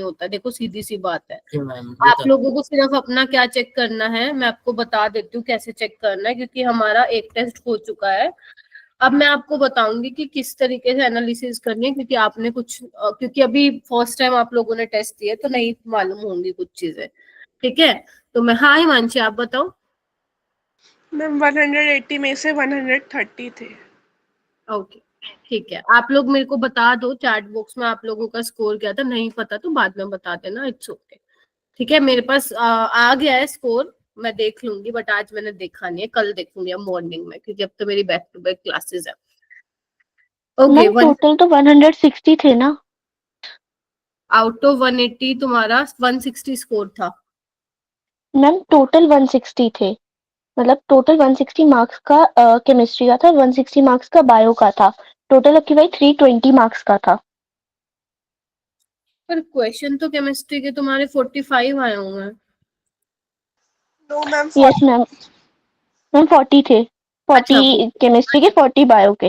होता। देखो सीधी सी बात है, मैम आप लोगों को सिर्फ अपना क्या चेक करना है, मैं आपको बता देती हूँ कैसे चेक करना है, क्योंकि हमारा एक टेस्ट हो चुका है। अब मैं आपको बताऊंगी कि किस तरीके से एनालिसिस करनी है, क्योंकि आपने कुछ क्योंकि अभी फर्स्ट टाइम आप लोगों ने टेस्ट दिए तो नहीं मालूम होंगी कुछ चीजें, ठीक है। तो मैं, हाँ हिमांशी आप बताओ। मैम 180 में से 130 थे। ओके ठीक है, आप लोग मेरे को बता दो चैट बॉक्स में आप लोगों का स्कोर क्या था, नहीं पता तो बाद में बता देना, इट्स ओके। ठीक है, मेरे पास आ गया है स्कोर, मैं देख लूंगी, बट आज मैंने देखा नहीं है, कल देखूंगी अब मॉर्निंग में, क्योंकि अब तो मेरी बैक टू बैक क्लासेस है। ओके, टोटल तो 160 थे ना? आउट ऑफ 180 तुम्हारा 160 स्कोर था। मैम टोटल 160 थे, मतलब टोटल 160 मार्क्स का केमिस्ट्री का था, 160 मार्क्स का बायो का था, टोटल आपकी भाई 320 मार्क्स का था। पर क्वेश्चन तो केमिस्ट्री के तुम्हारे 45 आए होंगे। नो मैम, यस मैम, 40 थे, 40 केमिस्ट्री के, 40 बायो के।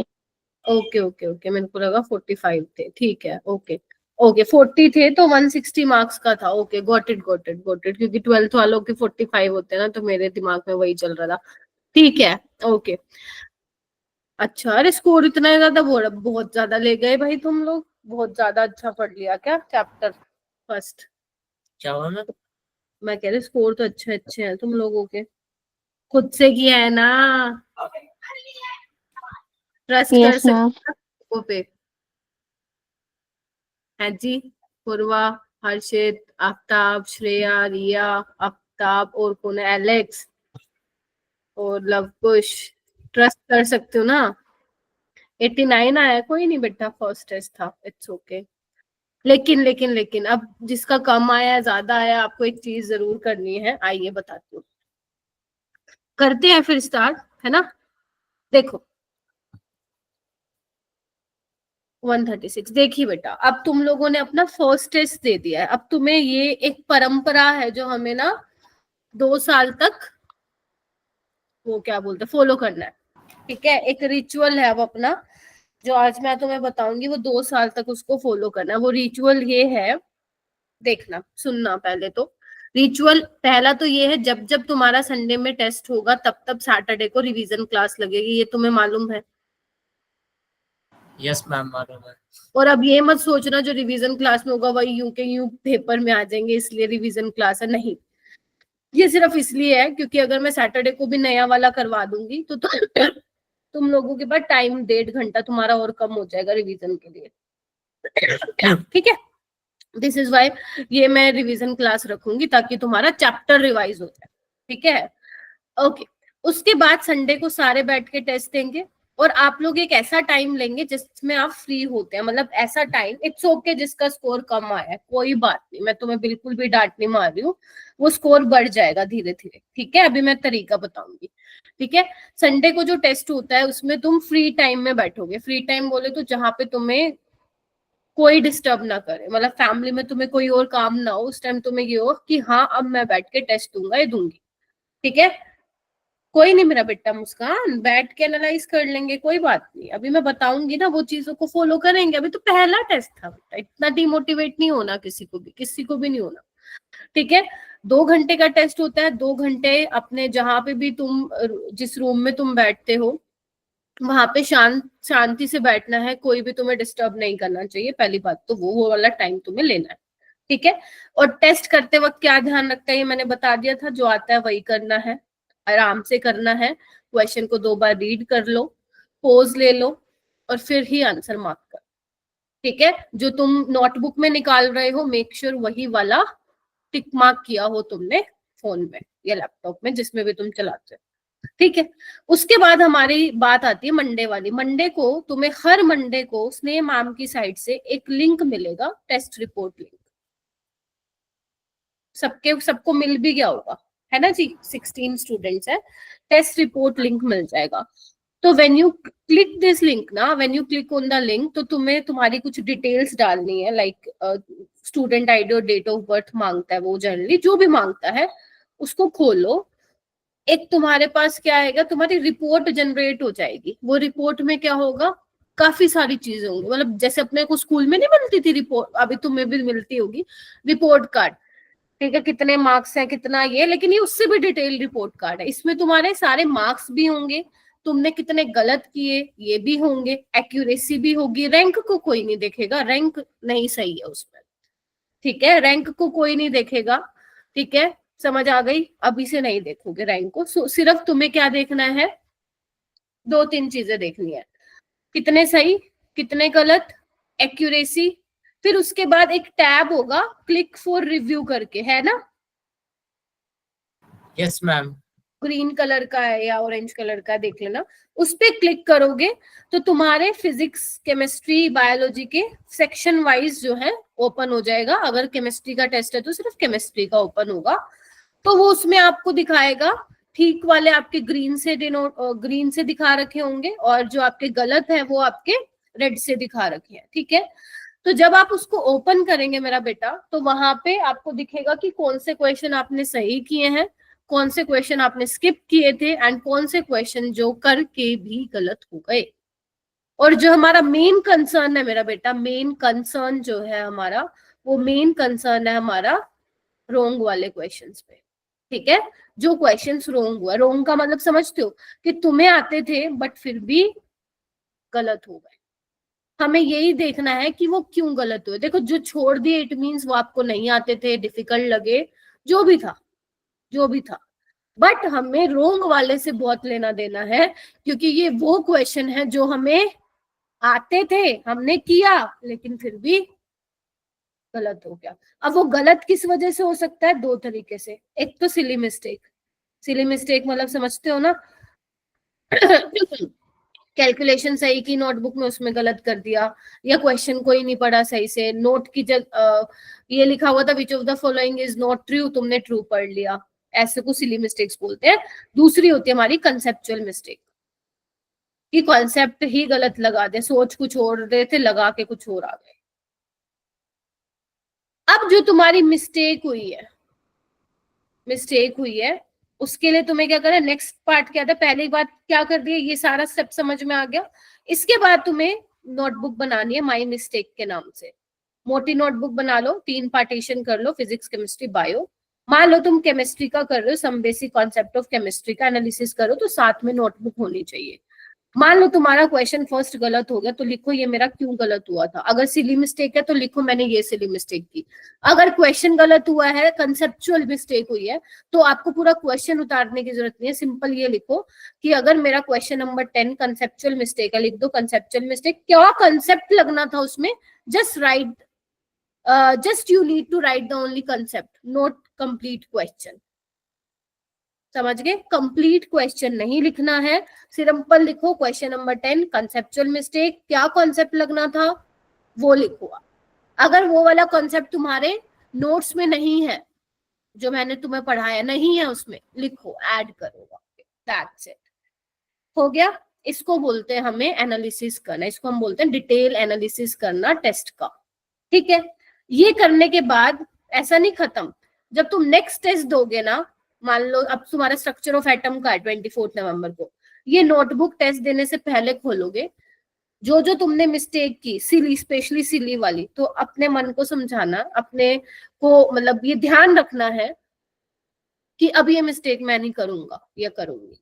ओके ओके ओके, मेरे को लगा 45 थे, ठीक है ओके ओके, 40 थे तो 160 मार्क्स का था। Okay got it got it got it, क्योंकि 12th वालों के 45 होते हैं ना, तो मेरे दिमाग में वही चल रहा था। ठीक है ओके। अच्छा, अरे स्कोर इतना ज्यादा, बहुत ज्यादा ले गए भाई तुम लोग, बहुत ज्यादा अच्छा पढ़ लिया क्या चैप्टर फर्स्ट? क्या हुआ मैम? मैं कह रही स्कोर तो अच्छे अच्छे हैं तुम लोगों के, खुद से किया है ना, ट्रस्ट कर यस मैम। सकते हो पे। है जी, पूर्वा, हर्षित, आफ्ताब, श्रेया, रिया, आफ्ताब, और कौन है, एलेक्स और लवकुश, ट्रस्ट कर सकते हो ना। 89 आया, कोई नहीं बेटा, फर्स्ट टेस्ट था, इट्स ओके। लेकिन लेकिन लेकिन अब जिसका कम आया ज्यादा आया, आपको एक चीज जरूर करनी है, आइए बताती हूँ। करते हैं फिर स्टार्ट, है ना। देखो 136, देखिए बेटा, अब तुम लोगों ने अपना फर्स्ट टेस्ट दे दिया है, अब तुम्हें ये एक परंपरा है जो हमें ना 2 साल तक वो क्या बोलते हैं फॉलो करना है, ठीक है। एक रिचुअल है अब अपना, जो आज मैं तुम्हें बताऊंगी, वो 2 साल तक उसको फॉलो करना है। वो रिचुअल ये है, देखना सुनना पहले तो। रिचुअल पहला तो ये है, जब जब तुम्हारा संडे में टेस्ट होगा तब तब सैटरडे को रिवीजन क्लास लगेगी, ये तुम्हें मालूम है। यस मैम मालूम है। और अब ये मत सोचना जो रिवीजन क्लास में होगा वही यूं के यूं पेपर में आ जाएंगे इसलिए रिवीजन क्लास है, नहीं। ये सिर्फ इसलिए है क्योंकि अगर मैं सैटरडे को भी नया वाला करवा दूंगी तो तुम लोगों के पास टाइम 1.5 घंटा तुम्हारा और कम हो जाएगा रिवीजन के लिए, ठीक है। दिस इज वाई ये मैं रिवीजन क्लास रखूंगी, ताकि तुम्हारा चैप्टर रिवाइज हो जाए, ठीक है ओके। उसके बाद संडे को सारे बैठ के टेस्ट देंगे, और आप लोग एक ऐसा टाइम लेंगे जिसमें आप फ्री होते हैं, मतलब ऐसा टाइम, इट्स ओके जिसका स्कोर कम आया है, कोई बात नहीं, मैं तुम्हें बिल्कुल भी डांट नहीं मार रही हूँ, वो स्कोर बढ़ जाएगा धीरे धीरे, ठीक है। अभी मैं तरीका बताऊंगी, ठीक है। संडे को जो टेस्ट होता है उसमें तुम फ्री टाइम में बैठोगे, फ्री टाइम बोले तो जहां पे तुम्हें कोई डिस्टर्ब ना करे, मतलब फैमिली में तुम्हें कोई और काम ना हो, उस टाइम तुम्हें ये हो कि हाँ अब मैं बैठ के टेस्ट दूंगा, ये दूंगी, ठीक है। कोई नहीं मेरा बेटा मुस्कान, बैठ के एनालाइज कर लेंगे, कोई बात नहीं, अभी मैं बताऊंगी ना वो चीजों को फॉलो करेंगे। अभी तो पहला टेस्ट था बेटा, इतना डिमोटिवेट नहीं होना, किसी को भी नहीं होना, ठीक है। 2 घंटे का टेस्ट होता है, 2 घंटे अपने जहां पे भी तुम जिस रूम में तुम बैठते हो वहां पे शांति से बैठना है, कोई भी तुम्हें डिस्टर्ब नहीं करना चाहिए, पहली बात तो वो वाला टाइम तुम्हें लेना है, ठीक है। और टेस्ट करते वक्त क्या ध्यान रखता है ये मैंने बता दिया था, जो आता है वही करना है, आराम से करना है, क्वेश्चन को 2 बार रीड कर लो, पोज ले लो, और फिर ही आंसर मार्क कर, ठीक है। जो तुम नोटबुक में निकाल रहे हो मेक श्योर वही वाला टिक मार्क किया हो तुमने फोन में या लैपटॉप में, जिसमें भी तुम चलाते हो, ठीक है। उसके बाद हमारी बात आती है मंडे वाली। मंडे को तुम्हें, हर मंडे को स्नेह मैम की साइड से एक लिंक मिलेगा, टेस्ट रिपोर्ट लिंक, सबको मिल भी गया होगा, है ना जी, 16 स्टूडेंट्स है, टेस्ट रिपोर्ट लिंक मिल जाएगा। तो when you click this link ना, when you click on the link, तो तुम्हें तुम्हारी कुछ डिटेल्स डालनी है, लाइक स्टूडेंट आईडी और डेट ऑफ बर्थ मांगता है, वो जनरली जो भी मांगता है उसको खोलो। एक तुम्हारे पास क्या आएगा, तुम्हारी रिपोर्ट जनरेट हो जाएगी, वो रिपोर्ट में क्या होगा, काफी सारी चीजें होंगी, मतलब जैसे अपने को स्कूल में नहीं मिलती थी रिपोर्ट, अभी तुम्हें भी मिलती होगी रिपोर्ट कार्ड, ठीक है, कितने मार्क्स है कितना ये, लेकिन ये उससे भी डिटेल रिपोर्ट कार्ड है। इसमें तुम्हारे सारे मार्क्स भी होंगे, तुमने कितने गलत किए ये भी होंगे, एक्यूरेसी भी होगी। रैंक को कोई नहीं देखेगा, रैंक नहीं सही है उसमें, ठीक है, रैंक को कोई नहीं देखेगा, ठीक है, समझ आ गई। अभी से नहीं देखोगे रैंक को, सिर्फ तुम्हें क्या देखना है, 2-3 चीजें देखनी है, कितने सही कितने गलत, एक्यूरेसी। फिर उसके बाद एक टैब होगा क्लिक फॉर रिव्यू करके, है ना, यस मैम। ग्रीन कलर का है या ऑरेंज कलर का, देख लेना। उस पे क्लिक करोगे तो तुम्हारे फिजिक्स केमिस्ट्री बायोलॉजी के सेक्शन वाइज जो है ओपन हो जाएगा। अगर केमिस्ट्री का टेस्ट है तो सिर्फ केमिस्ट्री का ओपन होगा, तो वो उसमें आपको दिखाएगा, ठीक वाले आपके ग्रीन से दिखा रखे होंगे, और जो आपके गलत है वो आपके रेड से दिखा रखे हैं, ठीक है। तो जब आप उसको ओपन करेंगे मेरा बेटा, तो वहां पे आपको दिखेगा कि कौन से क्वेश्चन आपने सही किए हैं, कौन से क्वेश्चन आपने स्किप किए थे, एंड कौन से क्वेश्चन जो करके भी गलत हो गए। और जो हमारा मेन कंसर्न है मेरा बेटा, मेन कंसर्न जो है हमारा, वो मेन कंसर्न है हमारा रोंग वाले क्वेश्चंस पे, ठीक है। जो क्वेश्चंस रोंग हुआ, रोंग का मतलब समझते हो कि तुम्हें आते थे बट फिर भी गलत हो गए, हमें यही देखना है कि वो क्यों गलत हुए। देखो जो छोड़ दिए इट मीन्स वो आपको नहीं आते थे, डिफिकल्ट लगे, जो भी था जो भी था, बट हमें रोंग वाले से बहुत लेना देना है, क्योंकि ये वो क्वेश्चन है जो हमें आते थे, हमने किया, लेकिन फिर भी गलत हो गया। अब वो गलत किस वजह से हो सकता है, 2 तरीके से। एक तो सिली मिस्टेक, सिली मिस्टेक मतलब समझते हो ना, कैलकुलेशन सही की नोटबुक में, उसमें गलत कर दिया, या क्वेश्चन को ही नहीं पढ़ा सही से, नोट की जगह ये लिखा हुआ था which of the following is not true, तुमने ट्रू पढ़ लिया, ऐसे को सिली मिस्टेक्स बोलते हैं। दूसरी होती है हमारी कंसेप्चुअल मिस्टेक, कि कॉन्सेप्ट ही गलत लगा दे, सोच कुछ और रहे थे लगा के कुछ और आ गए। अब जो तुम्हारी मिस्टेक हुई है उसके लिए तुम्हें क्या करना है, नेक्स्ट पार्ट क्या था, पहली बात क्या कर दिया, ये सारा स्टेप समझ में आ गया। इसके बाद तुम्हें नोटबुक बनानी है माई मिस्टेक के नाम से, मोटी नोटबुक बना लो, 3 पार्टीशन कर लो, फिजिक्स केमिस्ट्री बायो। मान लो तुम केमिस्ट्री का कर रहे हो, some basic concept of chemistry का एनालिसिस करो, तो साथ में नोटबुक होनी चाहिए। मान लो तुम्हारा क्वेश्चन फर्स्ट गलत हो गया, तो लिखो ये मेरा क्यों गलत हुआ था। अगर सिली मिस्टेक है तो लिखो मैंने ये सिली मिस्टेक की। अगर क्वेश्चन गलत हुआ है, कंसेप्चुअल मिस्टेक हुई है, तो आपको पूरा क्वेश्चन उतारने की जरूरत नहीं है, सिंपल ये लिखो कि अगर मेरा क्वेश्चन नंबर 10 कंसेप्चुअल मिस्टेक है, लिख दो कंसेप्चुअल मिस्टेक, क्या कंसेप्ट लगना था उसमें, just write, just you need to write the only concept, not complete question. समझ गए, कंप्लीट क्वेश्चन नहीं लिखना है, सिंपल लिखो क्वेश्चन नंबर 10 कंसेप्चुअल मिस्टेक, क्या कॉन्सेप्ट लगना था वो लिखो। अगर वो वाला कॉन्सेप्ट तुम्हारे नोट्स में नहीं है, जो मैंने तुम्हें पढ़ाया नहीं है, उसमें लिखो, ऐड करो, दैट्स इट, हो गया। इसको बोलते हैं हमें एनालिसिस करना, इसको हम बोलते हैं डिटेल एनालिसिस करना टेस्ट का, ठीक है। ये करने के बाद ऐसा नहीं खत्म, जब तुम नेक्स्ट टेस्ट दोगे ना, मान लो अब तुम्हारा स्ट्रक्चर ऑफ एटम का है 24 नवंबर को, ये नोटबुक टेस्ट देने से पहले खोलोगे, जो जो तुमने मिस्टेक की, सिली स्पेशली सिली वाली, तो अपने मन को समझाना, अपने को मतलब ये ध्यान रखना है कि अब ये मिस्टेक मैं नहीं करूंगा या करूंगी।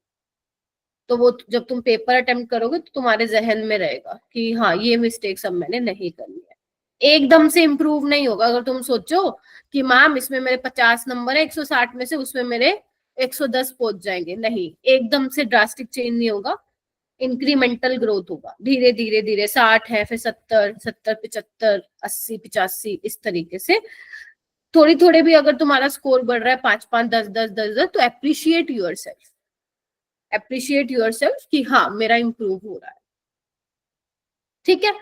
तो वो जब तुम पेपर अटेम्प्ट करोगे तो तुम्हारे जहन में रहेगा कि हाँ ये मिस्टेक सब मैंने नहीं करनी है। एकदम से इम्प्रूव नहीं होगा। अगर तुम सोचो कि मैम इसमें मेरे 50 नंबर है 160 में से, उसमें मेरे 110 पहुंच जाएंगे, नहीं, एकदम से ड्रास्टिक चेंज नहीं होगा, इंक्रीमेंटल ग्रोथ होगा, धीरे धीरे धीरे, 60 है फिर 70, 70 75, 80 85, इस तरीके से थोड़ी थोड़ी भी अगर तुम्हारा स्कोर बढ़ रहा है 5 5 10 10 10 10, तो अप्रिशिएट योरसेल्फ कि हाँ मेरा इंप्रूव हो रहा है, ठीक है।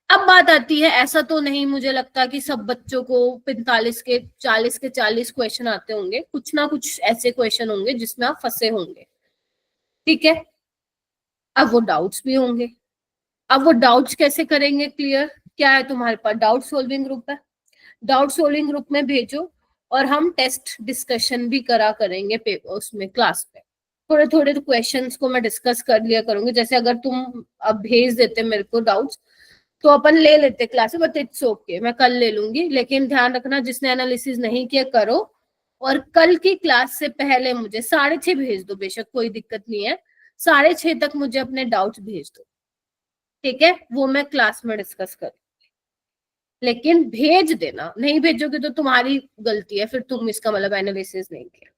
अब बात आती है, ऐसा तो नहीं मुझे लगता कि सब बच्चों को 45 के 40 क्वेश्चन आते होंगे, कुछ ना कुछ ऐसे क्वेश्चन होंगे जिसमें आप फंसे होंगे, ठीक है। अब वो डाउट्स भी होंगे, अब वो डाउट्स कैसे करेंगे क्लियर, क्या है तुम्हारे पास, डाउट सोल्विंग ग्रुप है, डाउट सोल्विंग ग्रुप में भेजो, और हम टेस्ट डिस्कशन भी करेंगे उसमें क्लास पे, थोड़े थोड़े क्वेश्चंस को मैं डिस्कस कर लिया करूंगी। जैसे अगर तुम अब भेज देते मेरे को डाउट्स तो अपन ले लेते क्लास में, बट इट्स ओके, मैं कल ले लूंगी। लेकिन ध्यान रखना जिसने एनालिसिस नहीं किया करो, और कल की क्लास से पहले मुझे 6:30 भेज दो, बेशक कोई दिक्कत नहीं है, 6:30 तक मुझे अपने डाउट्स भेज दो, ठीक है? वो मैं क्लास में डिस्कस कर, लेकिन भेज देना। नहीं भेजोगे तो तुम्हारी गलती है, फिर तुम इसका मतलब एनालिसिस नहीं किया,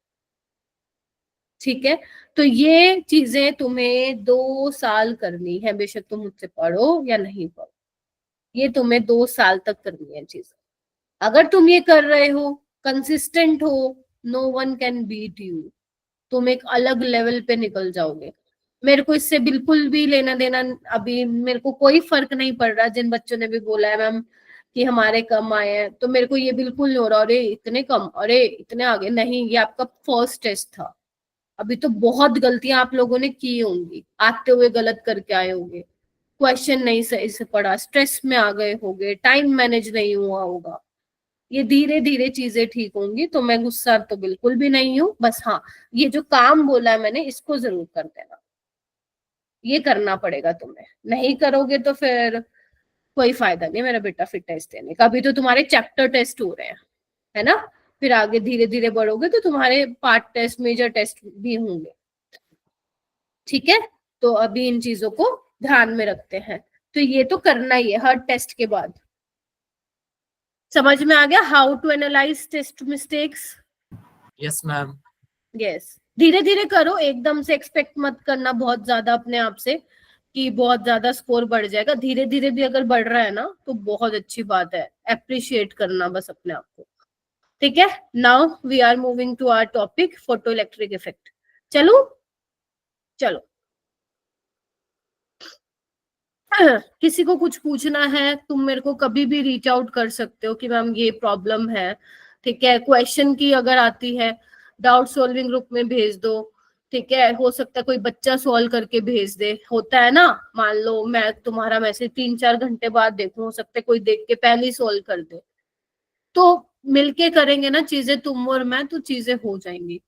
ठीक है? तो ये चीजें तुम्हें 2 साल करनी है, बेशक तुम मुझसे पढ़ो या नहीं पढ़ो, ये तुम्हें 2 साल तक करनी है चीज। अगर तुम ये कर रहे हो, कंसिस्टेंट हो, no one can beat you, तुम एक अलग लेवल पे निकल जाओगे। मेरे को इससे बिल्कुल भी लेना देना, अभी मेरे को कोई फर्क नहीं पड़ रहा। जिन बच्चों ने भी बोला है मैम कि हमारे कम आए हैं, तो मेरे को ये बिल्कुल नहीं हो रहा अरे इतने कम, अरे इतने आगे। नहीं, ये आपका फर्स्ट टेस्ट था, अभी तो बहुत गलतियां आप लोगों ने की होंगी, आते हुए गलत करके आए होंगे, क्वेश्चन नहीं सही से पढ़ा, स्ट्रेस में आ गए होंगे, टाइम मैनेज नहीं हुआ होगा। ये धीरे धीरे चीजें ठीक होंगी, तो मैं गुस्सा तो बिल्कुल भी नहीं हूँ। बस हाँ, ये जो काम बोला है मैंने, इसको जरूर कर देना, ये करना पड़ेगा तुम्हें। नहीं करोगे तो फिर कोई फायदा नहीं मेरा बेटा फिर टेस्ट देने का। अभी तो तुम्हारे चैप्टर टेस्ट हो रहे हैं, है ना? फिर आगे धीरे धीरे बढ़ोगे तो तुम्हारे पार्ट टेस्ट, मेजर टेस्ट भी होंगे, ठीक है? तो अभी इन चीजों को ध्यान में रखते हैं। तो ये तो करना ही है हर टेस्ट के बाद। समझ में आ गया how to analyse test mistakes? Yes ma'am. Yes, धीरे धीरे करो, एकदम से एक्सपेक्ट मत करना बहुत ज्यादा अपने आप से कि बहुत ज्यादा स्कोर बढ़ जाएगा। धीरे धीरे भी अगर बढ़ रहा है ना तो बहुत अच्छी बात है, अप्रिशिएट करना बस अपने आप को, ठीक है? Now we are moving to our topic, photo electric effect. चलो चलो, किसी को कुछ पूछना है तुम मेरे को कभी भी रीच आउट कर सकते हो कि मैम ये प्रॉब्लम है, ठीक है? क्वेश्चन की अगर आती है, डाउट सॉल्विंग ग्रुप में भेज दो, ठीक है? हो सकता है कोई बच्चा सॉल्व करके भेज दे, होता है ना? मान लो मैं तुम्हारा मैसेज 3-4 घंटे बाद देखूं, हो सकता है कोई देख के पहले ही सॉल्व कर दे। तो मिलके करेंगे ना चीजें, तुम और मैं, तो चीजें हो जाएंगी,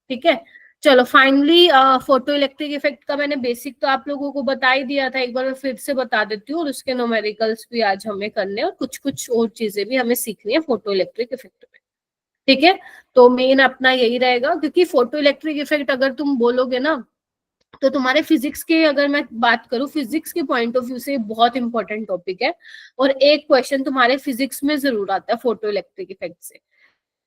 ठीक है? चलो फाइनली फोटो इलेक्ट्रिक इफेक्ट का मैंने बेसिक तो आप लोगों को बता ही दिया था, एक बार मैं फिर से बता देती हूँ। और उसके न्यूमेरिकल्स भी आज हमें करने, और कुछ कुछ और चीजें भी हमें सीखनी है फोटो इलेक्ट्रिक इफेक्ट में, ठीक है? तो मेन अपना यही रहेगा, क्योंकि फोटो इलेक्ट्रिक इफेक्ट अगर तुम बोलोगे ना तो तुम्हारे फिजिक्स के, अगर मैं बात करूं फिजिक्स के पॉइंट ऑफ व्यू से बहुत इंपॉर्टेंट टॉपिक है। और एक क्वेश्चन तुम्हारे फिजिक्स में जरूर आता है फोटो इलेक्ट्रिक इफेक्ट से।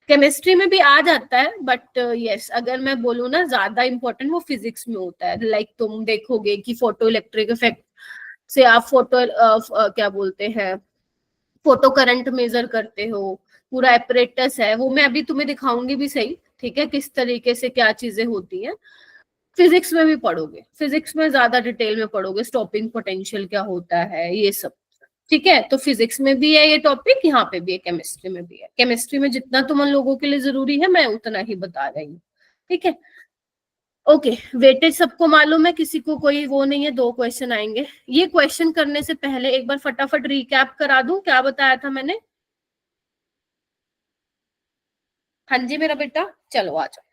केमिस्ट्री में भी आ जाता है, बट यस अगर मैं बोलूँ ना ज्यादा इंपॉर्टेंट वो फिजिक्स में होता है। लाइक तुम देखोगे कि फोटो इलेक्ट्रिक इफेक्ट से आप फोटो क्या बोलते हैं, फोटो करंट मेजर करते हो, पूरा एपरेटस है, वो मैं अभी तुम्हें दिखाऊंगी भी सही, ठीक है? किस तरीके से क्या चीजें होती हैं। फिजिक्स में भी पढ़ोगे, फिजिक्स में ज्यादा डिटेल में पढ़ोगे, स्टॉपिंग पोटेंशियल क्या होता है, ये सब, ठीक है? तो फिजिक्स में भी है ये टॉपिक, यहाँ पे भी है, केमिस्ट्री में भी है। केमिस्ट्री में जितना तुम लोगों के लिए जरूरी है मैं उतना ही बता रही हूँ, ठीक है? ओके, वेटेज सबको मालूम है, किसी को कोई वो नहीं है? 2 क्वेश्चन आएंगे। ये क्वेश्चन करने से पहले एक बार फटाफट रिकैप करा दूं, क्या बताया था मैंने? हाँ जी मेरा बेटा, चलो आ जाओ,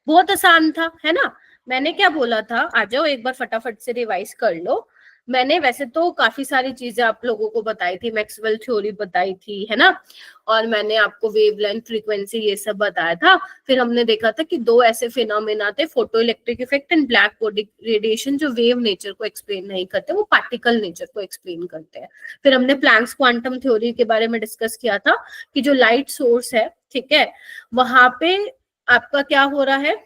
बहुत आसान था, है ना? मैंने क्या बोला था, आ जाओ एक बार फटाफट से रिवाइज कर लो। मैंने वैसे तो काफी सारी चीजें आप लोगों को बताई थी, मैक्सवेल थ्योरी बताई थी, है ना? और मैंने आपको वेवलेंथ, फ्रीक्वेंसी, ये सब बताया था। फिर हमने देखा था कि 2 ऐसे फिनोमेना थे, photo electric effect and black body radiation, जो वेव नेचर को एक्सप्लेन नहीं करते, वो पार्टिकल नेचर को एक्सप्लेन करते हैं। फिर हमने प्लैंक्स क्वांटम थ्योरी के बारे में डिस्कस किया था कि जो लाइट सोर्स है, ठीक है, वहां पे आपका क्या हो रहा है,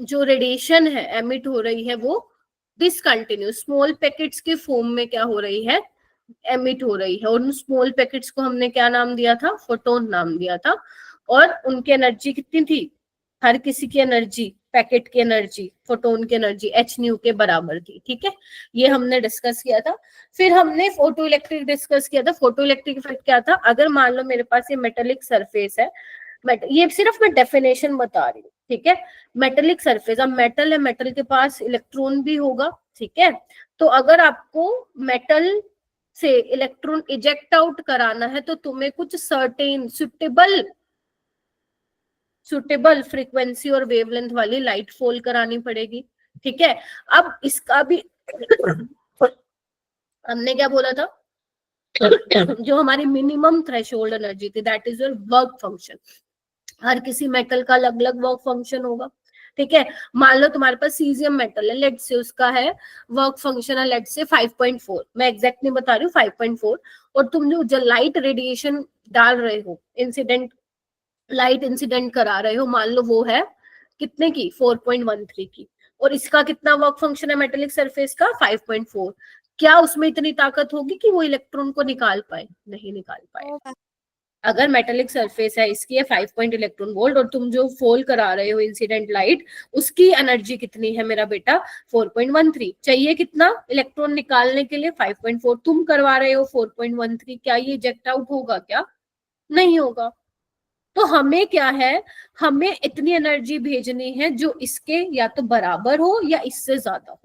जो रेडिएशन है एमिट हो रही है वो डिसकंटिन्यूस स्मॉल पैकेट्स के फॉर्म में क्या हो रही है, एमिट हो रही है। और उन स्मॉल पैकेट्स को हमने क्या नाम दिया था, फोटोन नाम दिया था। और उनकी एनर्जी कितनी थी, हर किसी की एनर्जी, पैकेट की एनर्जी, फोटोन की एनर्जी h के बराबर थी, ठीक है? ये हमने डिस्कस किया था। फिर हमने फोटो इलेक्ट्रिक डिस्कस किया था। फोटो इलेक्ट्रिक इफेक्ट क्या था, अगर मान लो मेरे पास ये मेटेलिक सरफेस है, ये सिर्फ मैं डेफिनेशन बता रही हूँ, ठीक है? मेटेलिक सरफेस, अब मेटल है, मेटल के पास इलेक्ट्रॉन भी होगा, ठीक है? तो अगर आपको मेटल से इलेक्ट्रॉन इजेक्ट आउट कराना है तो तुम्हें कुछ सर्टेन सुटेबल सुटेबल फ्रीक्वेंसी और वेवलेंथ वाली लाइट फॉल करानी पड़ेगी। ठीक है, अब इसका भी हमने क्या बोला था, जो हमारी मिनिमम थ्रेशोल्ड एनर्जी थी, that is your work function. हर किसी मेटल का अलग अलग वर्क फंक्शन होगा। ठीक है, मान लो तुम्हारे पास सीजियम मेटल है, लेट से उसका है वर्क फंक्शन है लेट से 5.4, मैं एग्जैक्ट नहीं बता रही हूँ, 5.4, और तुम जो लाइट रेडिएशन डाल रहे हो, इंसिडेंट लाइट इंसिडेंट करा रहे हो, मान लो वो है कितने की, 4.13 की, और इसका कितना वर्क फंक्शन है मेटेलिक सरफेस का, 5.4। क्या उसमें इतनी ताकत होगी कि वो इलेक्ट्रॉन को निकाल पाए? नहीं निकाल पाए। अगर मेटेलिक सरफेस है, इसकी है 5 पॉइंट इलेक्ट्रॉन वोल्ट, और तुम जो फॉल करा रहे हो इंसिडेंट लाइट, उसकी एनर्जी कितनी है मेरा बेटा, 4.13। चाहिए कितना इलेक्ट्रॉन निकालने के लिए, 5.4। तुम करवा रहे हो 4.13, क्या ये इजेक्ट आउट होगा? क्या नहीं होगा। तो हमें क्या है, हमें इतनी एनर्जी भेजनी है जो इसके या तो बराबर हो या इससे ज्यादा हो।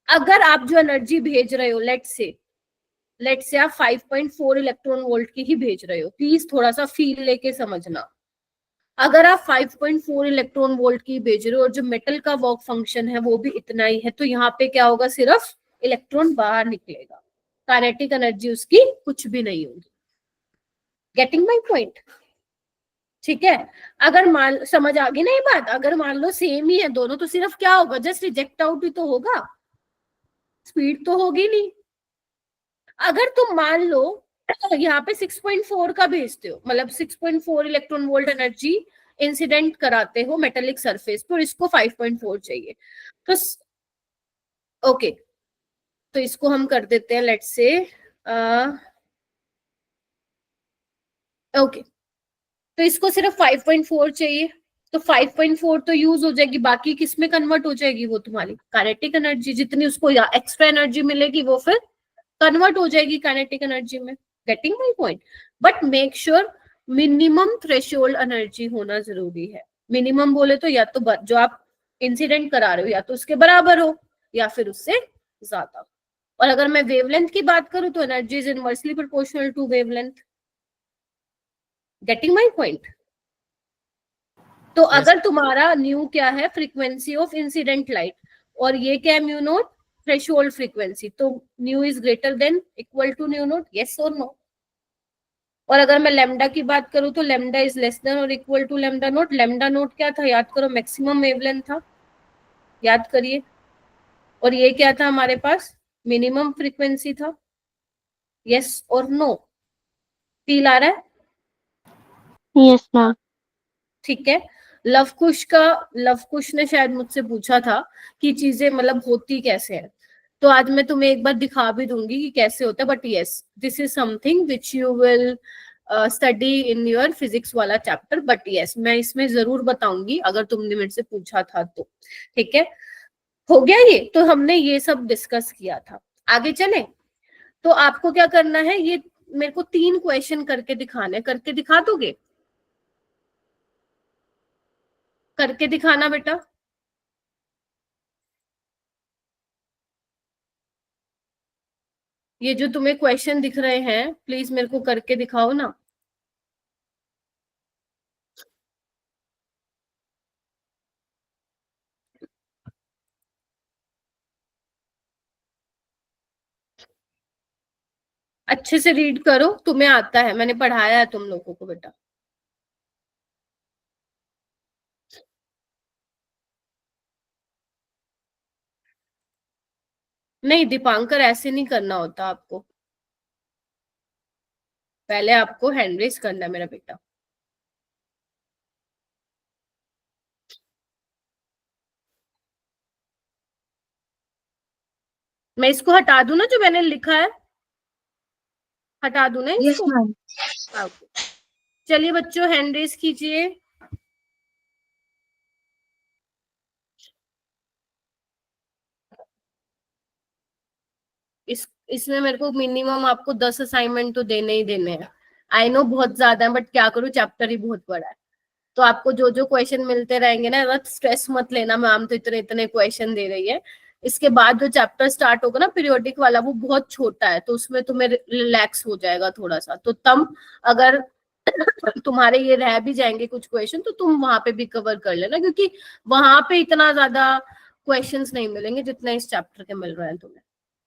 अगर आप जो एनर्जी भेज रहे हो, लेट से आप 5.4 इलेक्ट्रॉन वोल्ट की ही भेज रहे हो, प्लीज थोड़ा सा फील लेके समझना। अगर आप 5.4 इलेक्ट्रॉन वोल्ट की भेज रहे हो और जो मेटल का वर्क फंक्शन है वो भी इतना ही है, तो यहाँ पे क्या होगा, सिर्फ इलेक्ट्रॉन बाहर निकलेगा, काइनेटिक एनर्जी उसकी कुछ भी नहीं होगी। Getting my point? ठीक है, अगर मान, समझ आ गई ना ये बात? अगर मान लो सेम ही है दोनों, तो सिर्फ क्या होगा, जस्ट रिजेक्ट आउट ही तो होगा, स्पीड तो होगी नहीं। अगर तुम मान लो यहाँ पे 6.4 का भेजते हो, मतलब 6.4 इलेक्ट्रॉन वोल्ट एनर्जी इंसिडेंट कराते हो मेटेलिक सरफेस पर, इसको 5.4 चाहिए, तो ओके, तो इसको हम कर देते हैं लेट्स से ओके, तो इसको सिर्फ 5.4 चाहिए, तो 5.4 तो यूज हो जाएगी, बाकी किस में कन्वर्ट हो जाएगी, वो तुम्हारी काइनेटिक एनर्जी, जितनी उसको एक्स्ट्रा एनर्जी मिलेगी वो फिर कन्वर्ट हो जाएगी काइनेटिक एनर्जी में। Getting my point? But make sure minimum threshold energy होना जरूरी है। मिनिमम बोले तो या तो जो आप इंसिडेंट करा रहे हो या तो उसके बराबर हो या फिर उससे ज्यादा। और अगर मैं वेवलेंथ की बात करूं तो energy is inversely proportional to wavelength. Getting my point? तो Yes. अगर तुम्हारा न्यू क्या है, फ्रीक्वेंसी ऑफ इंसिडेंट लाइट, और ये क्या है, म्यू नोट थ्रेशोल्ड फ्रीक्वेंसी, तो nu is greater than equal to nu naught, yes और नो? और अगर मैं लेमडा की बात करूं तो लेमडा इज लेस देन और equal to lambda naught. Lambda naught क्या था, याद करो, मैक्सिमम वेवलेंथ था, याद करिए, और ये क्या था हमारे पास, मिनिमम फ्रीक्वेंसी था, यस और नो? फील आ रहा है? Yes ma'am. ठीक है, लवकुश ने शायद मुझसे पूछा था कि चीजें मतलब होती कैसे है, तो आज मैं तुम्हें एक बार दिखा भी दूंगी कि कैसे होता है। But yes, this is something which you will study in your physics वाला चैप्टर, बट यस मैं इसमें जरूर बताऊंगी अगर तुमने मेरे से पूछा था तो। ठीक है, हो गया ये, तो हमने ये सब डिस्कस किया था। आगे चले, तो आपको क्या करना है, ये मेरे को 3 क्वेश्चन करके दिखाने, करके दिखा दोगे? करके दिखाना बेटा। ये जो तुम्हें क्वेश्चन दिख रहे हैं, प्लीज मेरे को करके दिखाओ ना। अच्छे से रीड करो, तुम्हें आता है, मैंने पढ़ाया है तुम लोगों को बेटा। नहीं दीपांकर, ऐसे नहीं करना होता आपको, पहले आपको हैंड रेज करना है मेरा बेटा। मैं इसको हटा दूं ना, जो मैंने लिखा है, हटा दूं ना इसको? ओके, चलिए बच्चों हैंड रेज कीजिए। इसमें मेरे को मिनिमम आपको 10 असाइनमेंट तो देने ही देने हैं। आई नो बहुत ज्यादा है, बट क्या करूं, चैप्टर ही बहुत बड़ा है, तो आपको जो जो क्वेश्चन मिलते रहेंगे ना, बस स्ट्रेस मत लेना, मैम तो इतने इतने क्वेश्चन दे रही है। इसके बाद जो चैप्टर स्टार्ट होगा ना पीरियोडिक वाला, वो बहुत छोटा है, तो उसमें तुम्हें रिलैक्स हो जाएगा थोड़ा सा, तो तब अगर तुम्हारे ये रह भी जाएंगे कुछ क्वेश्चन तो तुम वहां पे भी कवर कर लेना, क्योंकि वहां पे इतना ज्यादा क्वेश्चंस नहीं मिलेंगे जितना इस चैप्टर के मिल रहे हैं तुम्हें।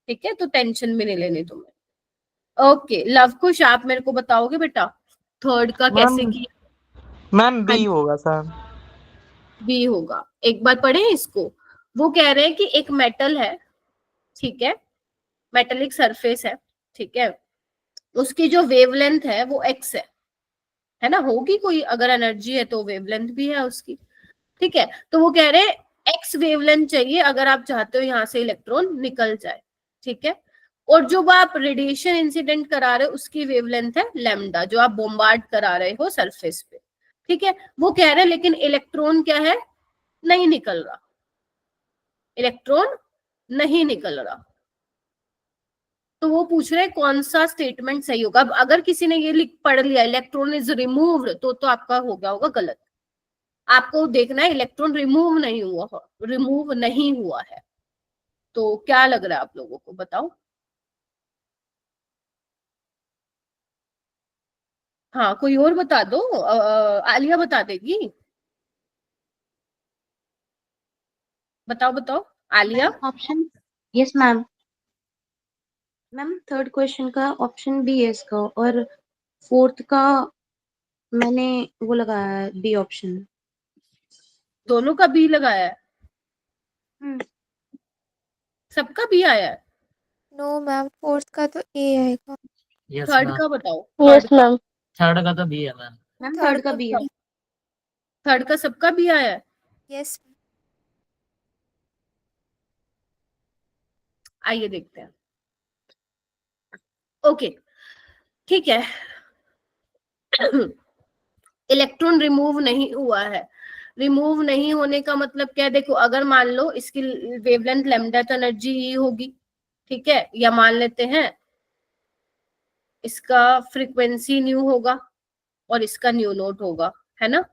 ठीक है, तो टेंशन भी नहीं लेनी तुम्हें। ओके, लव कुश आप मेरे को बताओगे बेटा थर्ड का कैसे मैम किया? मैम बी होगा सर। बी होगा। एक बार पढ़े इसको। वो कह रहे हैं कि एक मेटल है, ठीक है, मेटेलिक सरफेस है, ठीक है, उसकी जो वेवलेंथ है वो एक्स है ना, होगी कोई, अगर एनर्जी है तो वेवलेंथ भी है उसकी। ठीक है, तो वो कह रहे हैं एक्स वेवलेंथ चाहिए अगर आप चाहते हो यहाँ से इलेक्ट्रॉन निकल जाए। ठीक है, और जो आप रेडिएशन इंसिडेंट करा रहे हो उसकी वेवलेंथ है लैम्डा, जो आप बोम्बार्ड करा रहे हो सरफेस पे। ठीक है, वो कह रहे हैं लेकिन इलेक्ट्रॉन क्या है, नहीं निकल रहा, इलेक्ट्रॉन नहीं निकल रहा। तो वो पूछ रहे हैं कौन सा स्टेटमेंट सही होगा। अब अगर किसी ने ये लिख पढ़ लिया इलेक्ट्रॉन इज रिमूव्ड तो आपका हो गया होगा गलत। आपको देखना है इलेक्ट्रॉन रिमूव नहीं हुआ, रिमूव नहीं हुआ है। तो क्या लग रहा है आप लोगों को, बताओ। हाँ, कोई और बता दो। आलिया बता देगी, बताओ बताओ Alia. Option yes ma'am. Ma'am third question का ऑप्शन बी है इसका, और फोर्थ का मैंने वो लगाया है बी ऑप्शन। दोनों का बी लगाया है, हम्म। सबका बी आया है। नो मैम, फोर्थ का तो ए आएगा। Yes third ma'am. का बताओ। Yes ma'am. थर्ड का तो बी है मैम। मैम थर्ड का बी है। थर्ड का सबका बी आया है। यस। आइए देखते हैं। ओके, ठीक है। इलेक्ट्रॉन रिमूव नहीं हुआ है। रिमूव नहीं होने का मतलब क्या है, देखो अगर मान लो इसकी वेवलेंथ लैम्डा तो एनर्जी ही होगी, ठीक है, या मान लेते हैं इसका फ्रीक्वेंसी न्यू होगा और इसका न्यू नोट होगा, है ना।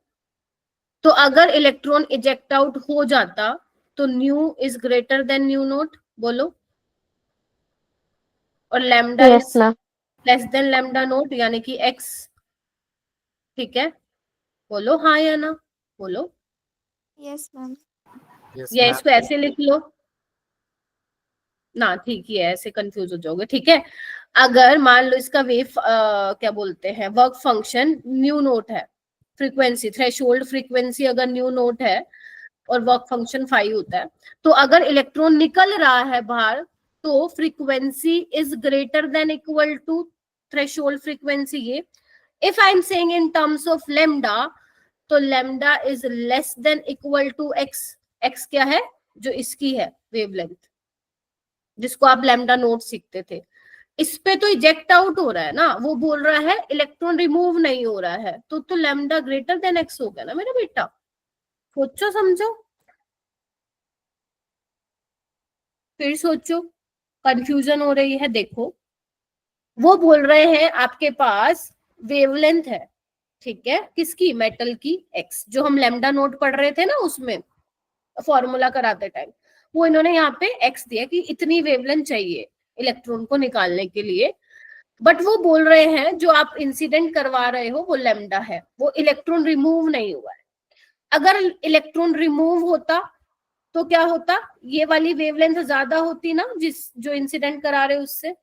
तो अगर इलेक्ट्रॉन इजेक्ट आउट हो जाता तो nu is greater than new naught, बोलो, और lambda yes is ma'am. Less than lambda note यानी कि एक्स। ठीक है, बोलो हाँ या ना, बोलो। Yes ma'am. यस या मैम। इसको ऐसे लिख लो ना, ठीक ही है, ऐसे कंफ्यूज हो जाओगे। ठीक है, अगर मान लो इसका वेव क्या बोलते हैं वर्क फंक्शन न्यू नोट है, फ्रीक्वेंसी थ्रेशोल्ड फ्रीक्वेंसी अगर न्यू नोट है और वर्क फंक्शन 5 होता है, तो अगर इलेक्ट्रॉन निकल रहा है बाहर तो frequency is greater than equal to threshold frequency. ये if I am saying in terms of lambda, तो lambda is less than equal to X. X क्या है, जो इसकी है वेवलेंथ, जिसको आप लैम्डा नोट सीखते थे। इस पे तो इजेक्ट आउट हो रहा है ना, वो बोल रहा है इलेक्ट्रॉन रिमूव नहीं हो रहा है, तो लैम्डा ग्रेटर देन एक्स हो गया ना मेरा बेटा। सोचो समझो, फिर सोचो, कंफ्यूजन हो रही है। देखो वो बोल रहे हैं आपके पास वेवलेंथ है, ठीक है, किसकी, मेटल की, एक्स, जो हम लैम्डा नोट पढ़ रहे थे ना उसमें फॉर्मूला कराते टाइम, वो इन्होंने यहाँ पे एक्स दिया कि इतनी वेवलेंथ चाहिए इलेक्ट्रॉन को निकालने के लिए। बट वो बोल रहे हैं जो आप इंसिडेंट करवा रहे हो वो लैम्डा है, वो इलेक्ट्रॉन रिमूव नहीं हुआ है। अगर इलेक्ट्रॉन रिमूव होता तो क्या होता, ये वाली वेवलेंथ ज्यादा होती ना, जिस जो इंसिडेंट करा रहे उससे।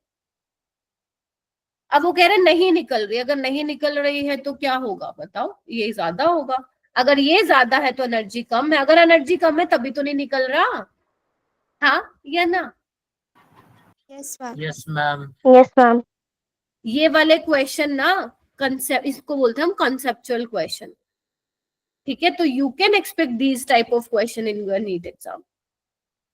अब वो कह रहे नहीं निकल रही, अगर नहीं निकल रही है तो क्या होगा बताओ, ये ज्यादा होगा। अगर ये ज्यादा है तो एनर्जी कम है, अगर एनर्जी कम है तभी तो नहीं निकल रहा, हाँ या ना। Yes ma'am. Yes ma'am. Yes ma'am. ये वाले क्वेश्चन ना कंसेप्ट, इसको बोलते हैं हम कंसेप्चुअल क्वेश्चन। ठीक है, तो you can expect these type of question in your NEET exam.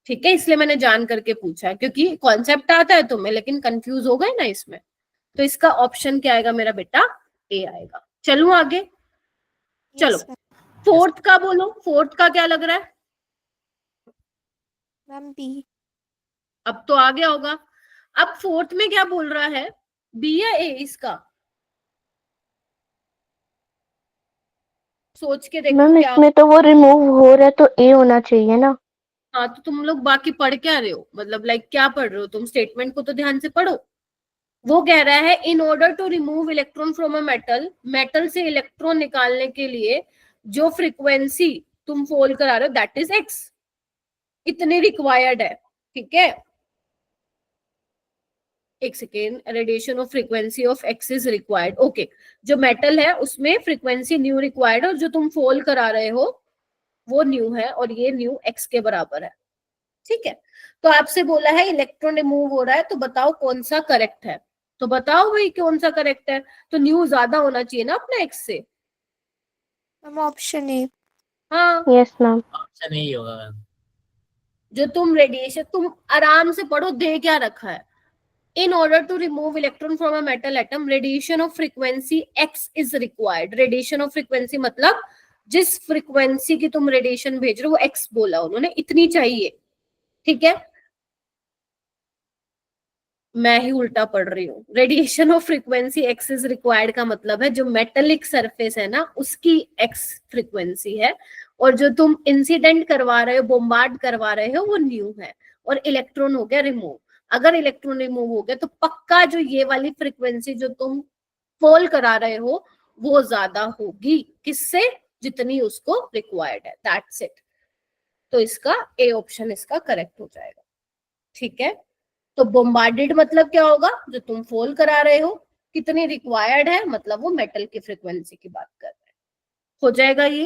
ठीक है, इसलिए मैंने जान करके पूछा है, क्योंकि कॉन्सेप्ट आता है तुम्हें लेकिन कंफ्यूज हो गए ना इसमें। तो इसका ऑप्शन क्या आएगा मेरा बेटा, ए आएगा। चलूं आगे, चलो यस फोर्थ का बोलो, फोर्थ का क्या लग रहा है। मैम। बी। अब तो आ गया होगा। अब फोर्थ में क्या बोल रहा है, बी या ए इसका, सोच के देखो मैम क्या। इसमें तो वो रिमूव हो रहा है तो ए होना चाहिए ना। हाँ, तो तुम लोग बाकी पढ़ क्या रहे हो, मतलब लाइक क्या पढ़ रहे हो तुम, स्टेटमेंट को तो ध्यान से पढ़ो। वो कह रहा है in order to remove electron from a metal, metal से इलेक्ट्रॉन निकालने के लिए जो फ्रीक्वेंसी तुम फोल्ड करा रहे हो दैट इज एक्स, इतनी रिक्वायर्ड है। ठीक है, एक second, radiation of frequency of x is required. Okay, जो मेटल है उसमें फ्रीक्वेंसी न्यू रिक्वायर्ड और जो तुम फोल्ड करा रहे हो वो न्यू है और ये न्यू एक्स के बराबर है। ठीक है, तो आपसे बोला है इलेक्ट्रॉन रिमूव हो रहा है तो बताओ कौन सा करेक्ट है, तो बताओ भाई कौन सा करेक्ट है। तो न्यू ज्यादा होना चाहिए ना अपना एक्स से। मैम ऑप्शन ए। हाँ, यस मैम। ऑप्शन ही होगा मैम। जो तुम रेडिएशन, तुम आराम से पढ़ो, दे क्या रखा है। In order to remove electron from a metal atom, radiation of frequency x is required. Radiation of frequency मतलब जिस फ्रीक्वेंसी की तुम रेडिएशन भेज रहे हो वो x बोला उन्होंने, इतनी चाहिए। ठीक है, मैं ही उल्टा पढ़ रही हूँ। Radiation of frequency x is required का मतलब है जो मेटेलिक सरफेस है ना उसकी x फ्रीक्वेंसी है, और जो तुम इंसिडेंट करवा रहे हो, बोम्बार्ड करवा रहे हो, वो न्यू है। और इलेक्ट्रॉन हो गया रिमूव। अगर इलेक्ट्रॉन रिमूव हो गया तो पक्का जो ये वाली फ्रीक्वेंसी जो तुम फॉल करा रहे हो वो ज्यादा होगी, किससे, जितनी उसको रिक्वायर्ड है। That's it. तो इसका ए ऑप्शन इसका करेक्ट हो जाएगा। ठीक है, तो बोम्बार्डेड मतलब क्या होगा, जो तुम फॉल करा रहे हो, कितनी रिक्वायर्ड है मतलब वो मेटल की फ्रीक्वेंसी की बात कर रहे हैं। हो जाएगा ये।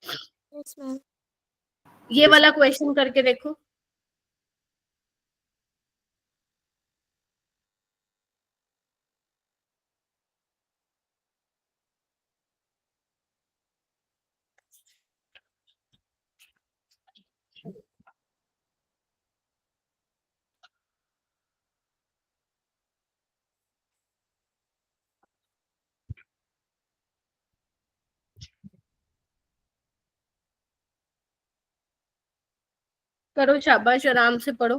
Yes ma'am. ये वाला क्वेश्चन करके देखो। करो, शाबाश, आराम से पढ़ो,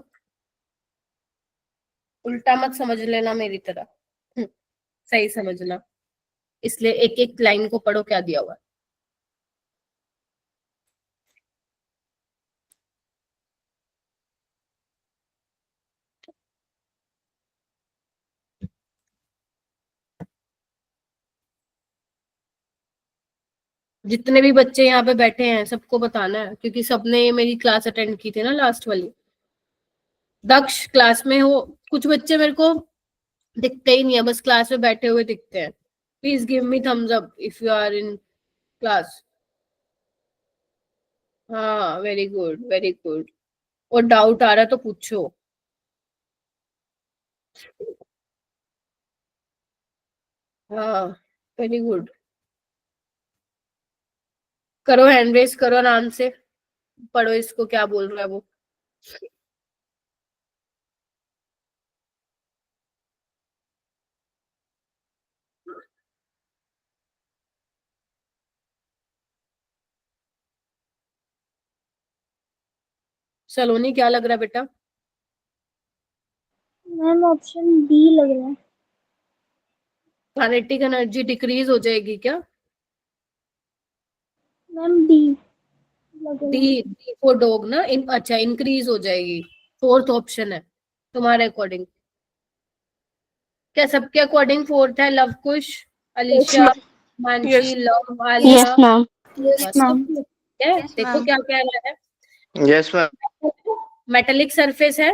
उल्टा मत समझ लेना मेरी तरह। सही समझना, इसलिए एक एक लाइन को पढ़ो क्या दिया हुआ है। जितने भी बच्चे यहाँ पे बैठे हैं सबको बताना है, क्योंकि सबने मेरी क्लास अटेंड की थी ना लास्ट वाली। दक्ष क्लास में हो, कुछ बच्चे मेरे को दिखते ही नहीं है, बस क्लास में बैठे हुए दिखते हैं। Please give me thumbs up if you are in class. हाँ, वेरी गुड वेरी गुड। और डाउट आ रहा है तो पूछो। हाँ, वेरी गुड। करो, हैंड रेस करो, आराम से पढ़ो इसको क्या बोल रहा है वो। सलोनी क्या लग रहा है बेटा? मैम ऑप्शन बी लग रहा है। काइनेटिक एनर्जी डिक्रीज हो जाएगी क्या? मैम डी लग रहा है। डी फॉर डॉग ना, अच्छा, इंक्रीज हो जाएगी। फोर्थ ऑप्शन है तुम्हारे अकॉर्डिंग। क्या सबके अकॉर्डिंग फोर्थ है? Luv Kush, Alisha, Mansi, Yes. Luv, Alia. Yes ma'am. बस तो ठीक है। Yes, देखो ma'am. क्या कह रहा है। Yes ma'am. मेटेलिक सरफेस है,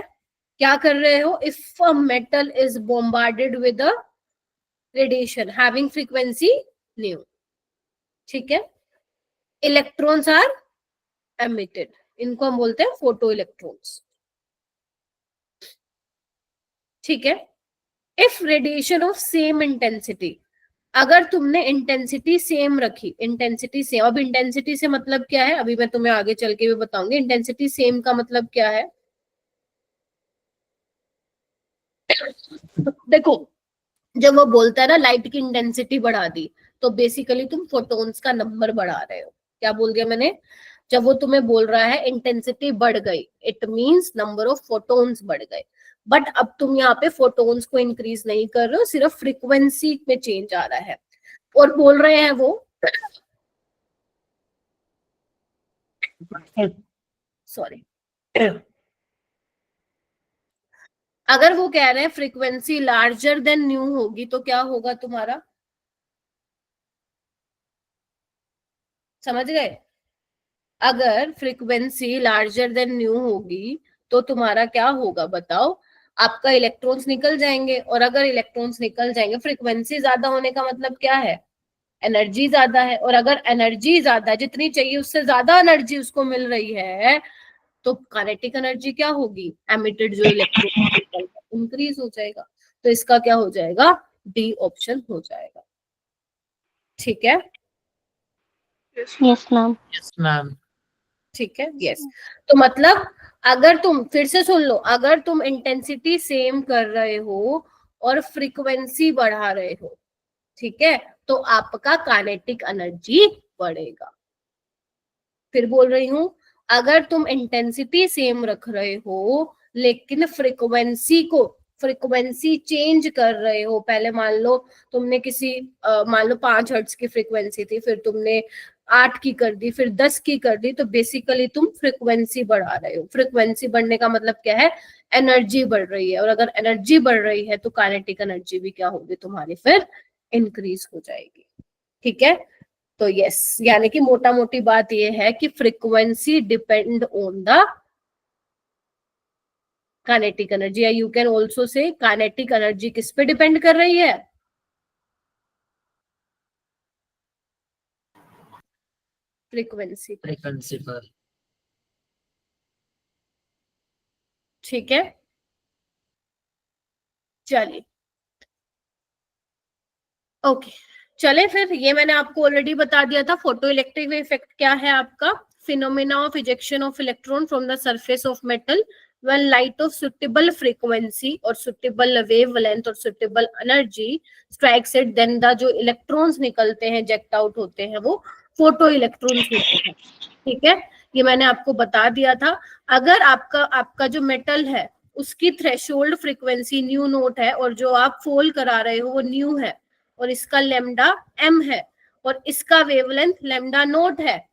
क्या कर रहे हो, if a metal is bombarded with a radiation having frequency nu. ठीक है, इलेक्ट्रॉन्स आर एमिटेड, इनको हम बोलते हैं फोटो इलेक्ट्रॉन्स। ठीक है, if radiation of same intensity, अगर तुमने इंटेंसिटी सेम रखी, इंटेंसिटी सेम, अब इंटेंसिटी से मतलब क्या है अभी मैं तुम्हें आगे चल के भी बताऊंगी। इंटेंसिटी सेम का मतलब क्या है, देखो, जब वो बोलता है ना लाइट की इंटेंसिटी बढ़ा दी, तो बेसिकली तुम फोटोन्स का नंबर बढ़ा रहे हो। क्या बोल दिया मैंने? जब वो तुम्हें बोल रहा है इंटेंसिटी बढ़ गई, it means number of photons बढ़ गए। बट अब तुम यहाँ पे फोटोन्स को इंक्रीज नहीं कर रहे हो, सिर्फ फ्रीक्वेंसी में चेंज आ रहा है। और बोल रहे हैं वो, सॉरी, अगर वो कह रहे हैं फ्रीक्वेंसी लार्जर देन न्यू होगी तो क्या होगा तुम्हारा, समझ गए? अगर फ्रीक्वेंसी लार्जर देन न्यू होगी तो तुम्हारा क्या होगा बताओ, आपका इलेक्ट्रॉन्स निकल जाएंगे, और अगर इलेक्ट्रॉन्स निकल जाएंगे, फ्रीक्वेंसी ज्यादा होने का मतलब क्या है, एनर्जी ज्यादा है, और अगर एनर्जी ज्यादा, जितनी चाहिए उससे ज्यादा एनर्जी उसको मिल रही है, तो काइनेटिक एनर्जी क्या होगी, एमिटेड जो इलेक्ट्रॉन इंक्रीज हो जाएगा। तो इसका क्या हो जाएगा, डी ऑप्शन हो जाएगा। ठीक है, यस मैम। Yes ma'am. ठीक है, यस। तो मतलब अगर तुम फिर से सुन लो, अगर तुम इंटेंसिटी सेम कर रहे हो और फ्रीक्वेंसी बढ़ा रहे हो, ठीक है, तो आपका काइनेटिक एनर्जी बढ़ेगा। फिर बोल रही हूं, अगर तुम इंटेंसिटी सेम रख रहे हो लेकिन फ्रीक्वेंसी चेंज कर रहे हो, पहले मान लो तुमने मान लो 5 हर्ट्ज की फ्रीक्वेंसी थी, फिर तुमने 8 की कर दी, फिर 10 की कर दी, तो बेसिकली तुम फ्रीक्वेंसी बढ़ा रहे हो। फ्रीक्वेंसी बढ़ने का मतलब क्या है, एनर्जी बढ़ रही है, और अगर एनर्जी बढ़ रही है तो काइनेटिक एनर्जी भी क्या होगी तुम्हारी, फिर इंक्रीज हो जाएगी। ठीक है, तो यस, यानी कि मोटा मोटी बात यह है कि frequency depend on the kinetic energy, या you can also say kinetic energy किस पे डिपेंड कर रही है, फ्रीक्वेंसी। फ्रीक्वेंसी पर। ठीक है, चलिए ओके, चले फिर। ये मैंने आपको ऑलरेडी बता दिया था, फोटो इलेक्ट्रिक इफेक्ट क्या है आपका, phenomena of ejection of electron from the surface of metal when light of suitable frequency or suitable wavelength or suitable energy strikes it, then the जो इलेक्ट्रॉन्स निकलते हैं, जेक्ट आउट होते हैं, वो फोटो इलेक्ट्रॉन्स होते हैं। ठीक है, ये मैंने आपको बता दिया था। अगर आपका जो मेटल है उसकी थ्रेशोल्ड फ्रीक्वेंसी न्यू नोट है, और जो आप फोल करा रहे हो वो न्यू है, और इसका लेमडा m है, और इसका वेवलेंथ लेमडा नोट है,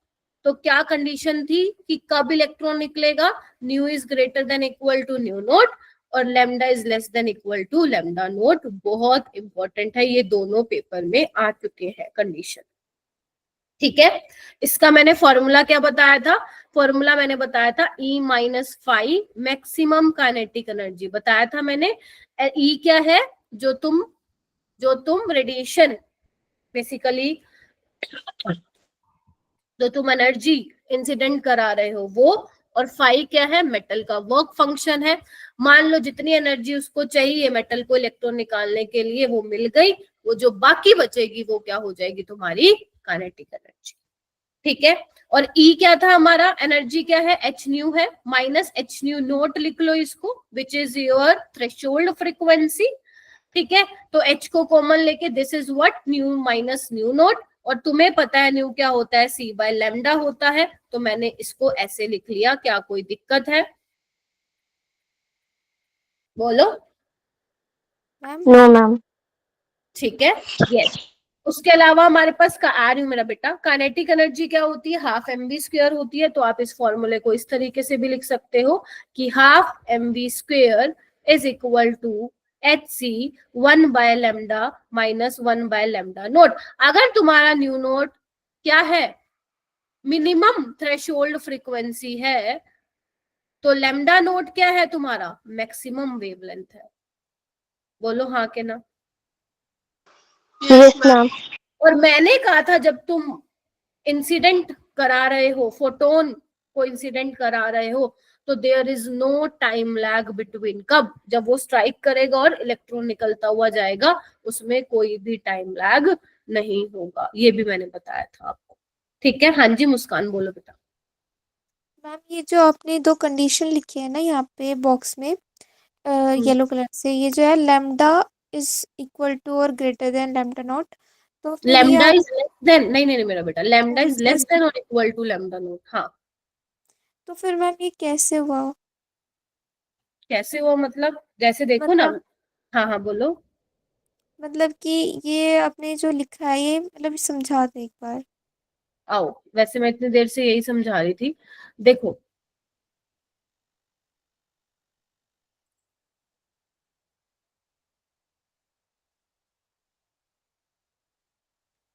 तो क्या कंडीशन थी कि कब इलेक्ट्रॉन निकलेगा, nu is greater than equal to nu naught और lambda is less than equal to lambda naught. बहुत इंपॉर्टेंट है, ये दोनों पेपर में आ चुके हैं कंडीशन। ठीक है, इसका मैंने फॉर्मूला क्या बताया था, फॉर्मूला मैंने बताया था E-5 मैक्सिमम काइनेटिक एनर्जी बताया था मैंने। E क्या है, जो तुम रेडिएशन बेसिकली जो तुम एनर्जी इंसिडेंट करा रहे हो वो, और फाई क्या है, मेटल का वर्क फंक्शन है। मान लो जितनी एनर्जी उसको चाहिए मेटल को इलेक्ट्रॉन निकालने के लिए वो मिल गई, वो जो बाकी बचेगी वो क्या हो जाएगी तुम्हारी काइनेटिक एनर्जी। ठीक है, और ई क्या था हमारा, एनर्जी क्या है, एच न्यू है, माइनस एच न्यू नोट लिख लो इसको, which is your threshold frequency. ठीक है, तो एच को कॉमन लेके this is what, new minus new naught, और तुम्हें पता है न्यू क्या होता है, सी बाय लैम्डा होता है, तो मैंने इसको ऐसे लिख लिया। क्या कोई दिक्कत है, बोलो। Ma'am no ma'am. ठीक है, यस। उसके अलावा हमारे पास आ रही हूँ मेरा बेटा, काइनेटिक एनर्जी क्या होती है, हाफ mv स्क्वायर होती है। तो आप इस फॉर्मूले को इस तरीके से भी लिख सकते हो कि half mv square is equal to hc 1 by lambda minus 1 by lambda naught. अगर तुम्हारा न्यू नोट क्या है, मिनिमम थ्रेशोल्ड फ्रीक्वेंसी है, तो लैम्डा नोट क्या है तुम्हारा, मैक्सिमम वेवलेंथ है। बोलो हाँ के ना। Yes ma'am. और मैंने कहा था जब तुम इंसिडेंट करा रहे हो, फोटोन को इंसिडेंट करा रहे हो, तो there is no time lag between, कब, जब वो स्ट्राइक करेगा और इलेक्ट्रॉन निकलता हुआ जाएगा, उसमें कोई भी टाइम लैग नहीं होगा। ये भी मैंने बताया था आपको। ठीक है, हाँ जी मुस्कान बोलो बेटा। मैम ये जो आपने दो कंडीशन लिखी है ना यहाँ पे बॉक्स में येलो कलर से, ये जो है लैम्डा इज इक्वल टू और ग्रेटर देन लैम्डा नॉट, तो फिर ये लैम्डा आप इज लेस देन, नहीं नहीं मेरा बेटा, लैम्डा इज लेस देन और इक्वल टू लैम्डा नोट। हाँ, तो फिर मैम ये कैसे हुआ, कैसे वो मतलब, जैसे देखो ना। मतलब हाँ हाँ बोलो। मतलब कि ये आपने जो लिखा है ये मतलब समझा दे एक बार। आओ, वैसे मैं इतनी देर से यही समझा रही थी। देखो,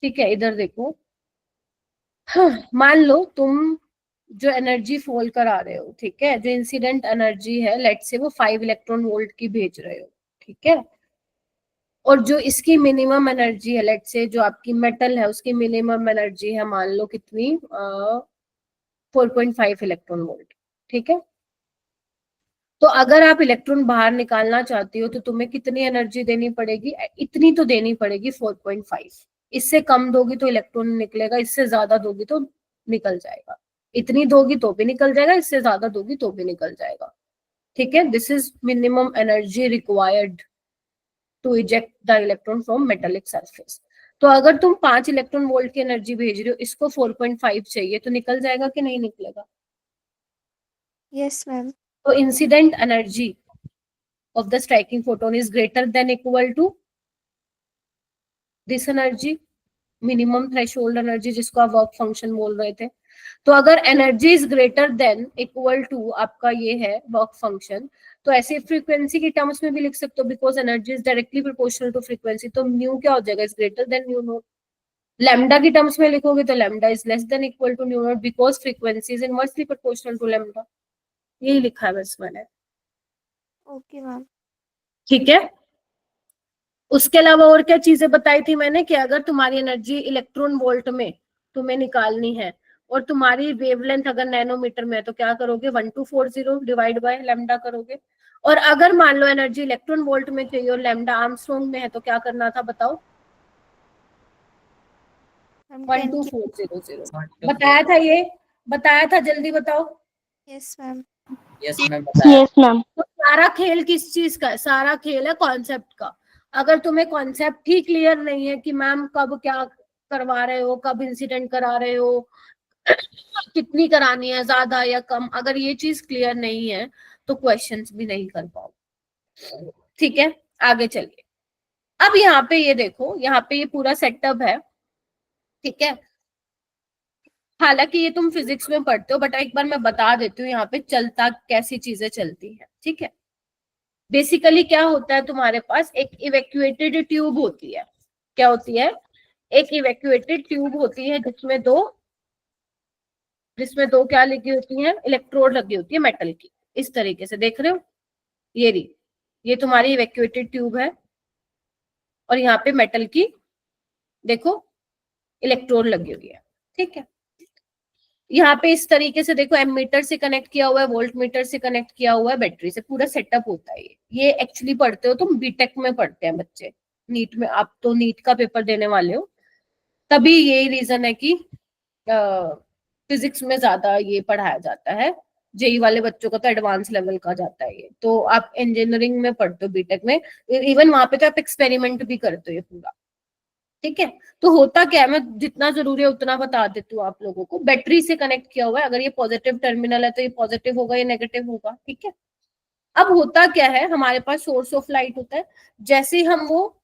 ठीक है, इधर देखो। मान लो तुम जो एनर्जी फॉल करा रहे हो, ठीक है, जो इंसिडेंट एनर्जी है, लेट से वो 5 इलेक्ट्रॉन वोल्ट की भेज रहे हो, ठीक है, और जो इसकी मिनिमम एनर्जी है, लेट से जो आपकी मेटल है उसकी मिनिमम एनर्जी है, मान लो कितनी, 4.5 इलेक्ट्रॉन वोल्ट, ठीक है। तो अगर आप इलेक्ट्रॉन बाहर निकालना चाहती हो तो तुम्हें कितनी एनर्जी देनी पड़ेगी? इतनी तो देनी पड़ेगी, 4.5। इससे कम दोगी तो इलेक्ट्रॉन निकलेगा, इससे ज्यादा दोगी तो निकल जाएगा। इतनी दोगी तो भी निकल जाएगा, इससे ज्यादा दोगी तो भी निकल जाएगा, ठीक है। This is minimum energy required to eject the electron from metallic surface. तो अगर तुम 5 इलेक्ट्रॉन वोल्ट की एनर्जी भेज रहे हो, इसको 4.5 चाहिए, तो निकल जाएगा कि नहीं निकलेगा? Yes ma'am. तो incident energy of the striking photon is greater than equal to this energy, minimum threshold energy, जिसको आप वर्क फंक्शन बोल रहे थे। तो अगर energy is greater than equal to आपका ये है वर्क फंक्शन, तो ऐसे फ्रीक्वेंसी की टर्म्स में भी लिख सकते हो, because energy is directly proportional to frequency. तो न्यू क्या हो जाएगा? Is greater than nu naught. Lambda की टर्म्स में लिखोगे तो lambda is less than equal to nu naught, because frequency is inversely proportional to lambda. यही लिखा है बस मैंने, ओके मैम। ठीक है। उसके अलावा और क्या चीजें बताई थी मैंने, कि अगर तुम्हारी एनर्जी इलेक्ट्रॉन वोल्ट में तुम्हें निकालनी है और तुम्हारी वेवलेंथ अगर नैनोमीटर में है, तो क्या करोगे? 1240 डिवाइड बाय लैम्डा करोगे। और अगर मान लो एनर्जी इलेक्ट्रॉन वोल्ट में चाहिए और लैम्डा आर्मस्ट्रॉन्ग में है, तो क्या करना था बताओ? 12400 बताया था, ये बताया था, जल्दी बताओ। Yes ma'am. यस मैम बताया। Yes ma'am. तो सारा खेल किस चीज का है? सारा खेल है कॉन्सेप्ट का। अगर तुम्हें कॉन्सेप्ट ही क्लियर नहीं है कि मैम कब क्या करवा रहे हो, कब इंसिडेंट करा रहे हो, कितनी करानी है, ज्यादा या कम, अगर ये चीज क्लियर नहीं है तो क्वेश्चंस भी नहीं कर पाओ, ठीक है। आगे चलिए। अब यहाँ पे ये देखो, यहाँ पे ये पूरा सेटअप है, ठीक है। हालांकि ये तुम फिजिक्स में पढ़ते हो, बट एक बार मैं बता देती हूँ यहाँ पे चलता कैसी चीजें चलती है, ठीक है। बेसिकली क्या होता है, तुम्हारे पास एक इवैक्यूएटेड ट्यूब होती है। क्या होती है? एक इवैक्यूएटेड ट्यूब होती है, जिसमें दो क्या लगी होती है? इलेक्ट्रोड लगी होती है मेटल की। इस तरीके से देख रहे हो, ये तुम्हारी इवैक्यूएटेड ट्यूब है, और यहाँ पे मेटल की देखो इलेक्ट्रोड लगी हुई है, ठीक है। यहाँ पे इस तरीके से देखो, एमीटर से कनेक्ट किया हुआ है, वोल्ट मीटर से कनेक्ट किया हुआ है, बैटरी से, पूरा सेटअप होता है। ये एक्चुअली पढ़ते हो तुम, बीटेक में पढ़ते हैं बच्चे, नीट में। आप तो नीट का पेपर देने वाले हो, तभी यही रीजन है कि फिजिक्स में ज्यादा ये पढ़ाया जाता है। जेई वाले बच्चों का तो एडवांस लेवल का जाता है ये। तो आप इंजीनियरिंग में पढ़ते हो, बीटेक में, इवन वहां पे तो आप एक्सपेरिमेंट भी करते हो ये पूरा, ठीक है। तो होता क्या है, मैं जितना जरूरी है उतना बता देती हूँ आप लोगों को। बैटरी से कनेक्ट किया हुआ है, अगर ये पॉजिटिव टर्मिनल है तो ये पॉजिटिव होगा, ये नेगेटिव होगा, ठीक है। अब होता क्या है, हमारे पास सोर्स ऑफ लाइट होता है। जैसे ही हम वो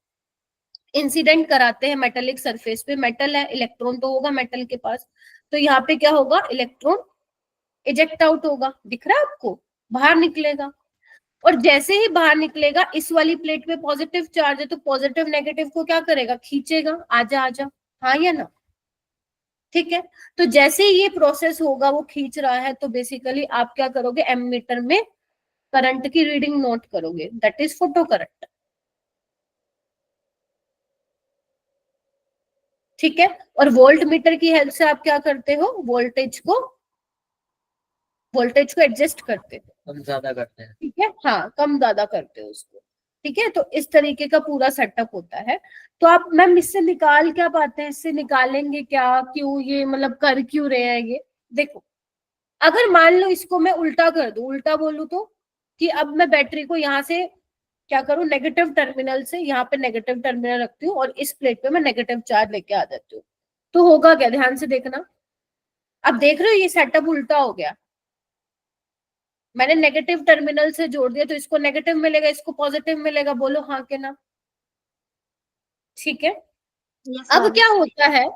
इंसिडेंट कराते हैं मेटेलिक सरफेस पे, मेटल है, इलेक्ट्रॉन तो होगा मेटल के पास, तो यहाँ पे क्या होगा? इलेक्ट्रॉन इजेक्ट आउट होगा, दिख रहा है आपको? बाहर निकलेगा। और जैसे ही बाहर निकलेगा, इस वाली प्लेट में पॉजिटिव चार्ज है, तो पॉजिटिव नेगेटिव को क्या करेगा? खींचेगा, आजा आजा, हाँ या ना? ठीक है। तो जैसे ही ये प्रोसेस होगा, वो खींच रहा है, तो बेसिकली आप क्या करोगे? एमीटर में करंट की रीडिंग नोट करोगे, दैट इज फोटो करंट, ठीक है। और वोल्ट मीटर की हेल्प से आप क्या करते हो? वोल्टेज को एडजस्ट करते हो, हम ज्यादा करते हैं। ठीक है, हाँ, कम ज्यादा करते हो उसको, ठीक है। तो इस तरीके का पूरा सेटअप होता है। तो आप मैम इससे निकाल क्या पाते हैं? इससे निकालेंगे क्या, क्यों ये मतलब कर क्यों रहे हैं ये? देखो, अगर मान लो इसको मैं उल्टा कर दूं, उल्टा बोलूं तो, कि अब मैं बैटरी को यहाँ से क्या करूं? नेगेटिव टर्मिनल से यहाँ पे नेगेटिव टर्मिनल रखती हूँ, और इस प्लेट पे मैं नेगेटिव चार्ज लेके आ जाती हूँ। तो होगा क्या? ध्यान से देखना। अब देख रहे हो, ये सेटअप उल्टा हो गया। मैंने नेगेटिव टर्मिनल से जोड़ दिया, तो इसको नेगेटिव मिलेगा, इसको पॉजिटिव मिलेगा। बोलो हाँ के ना? ठीक है। Yes, अब ma'am. क्या होता है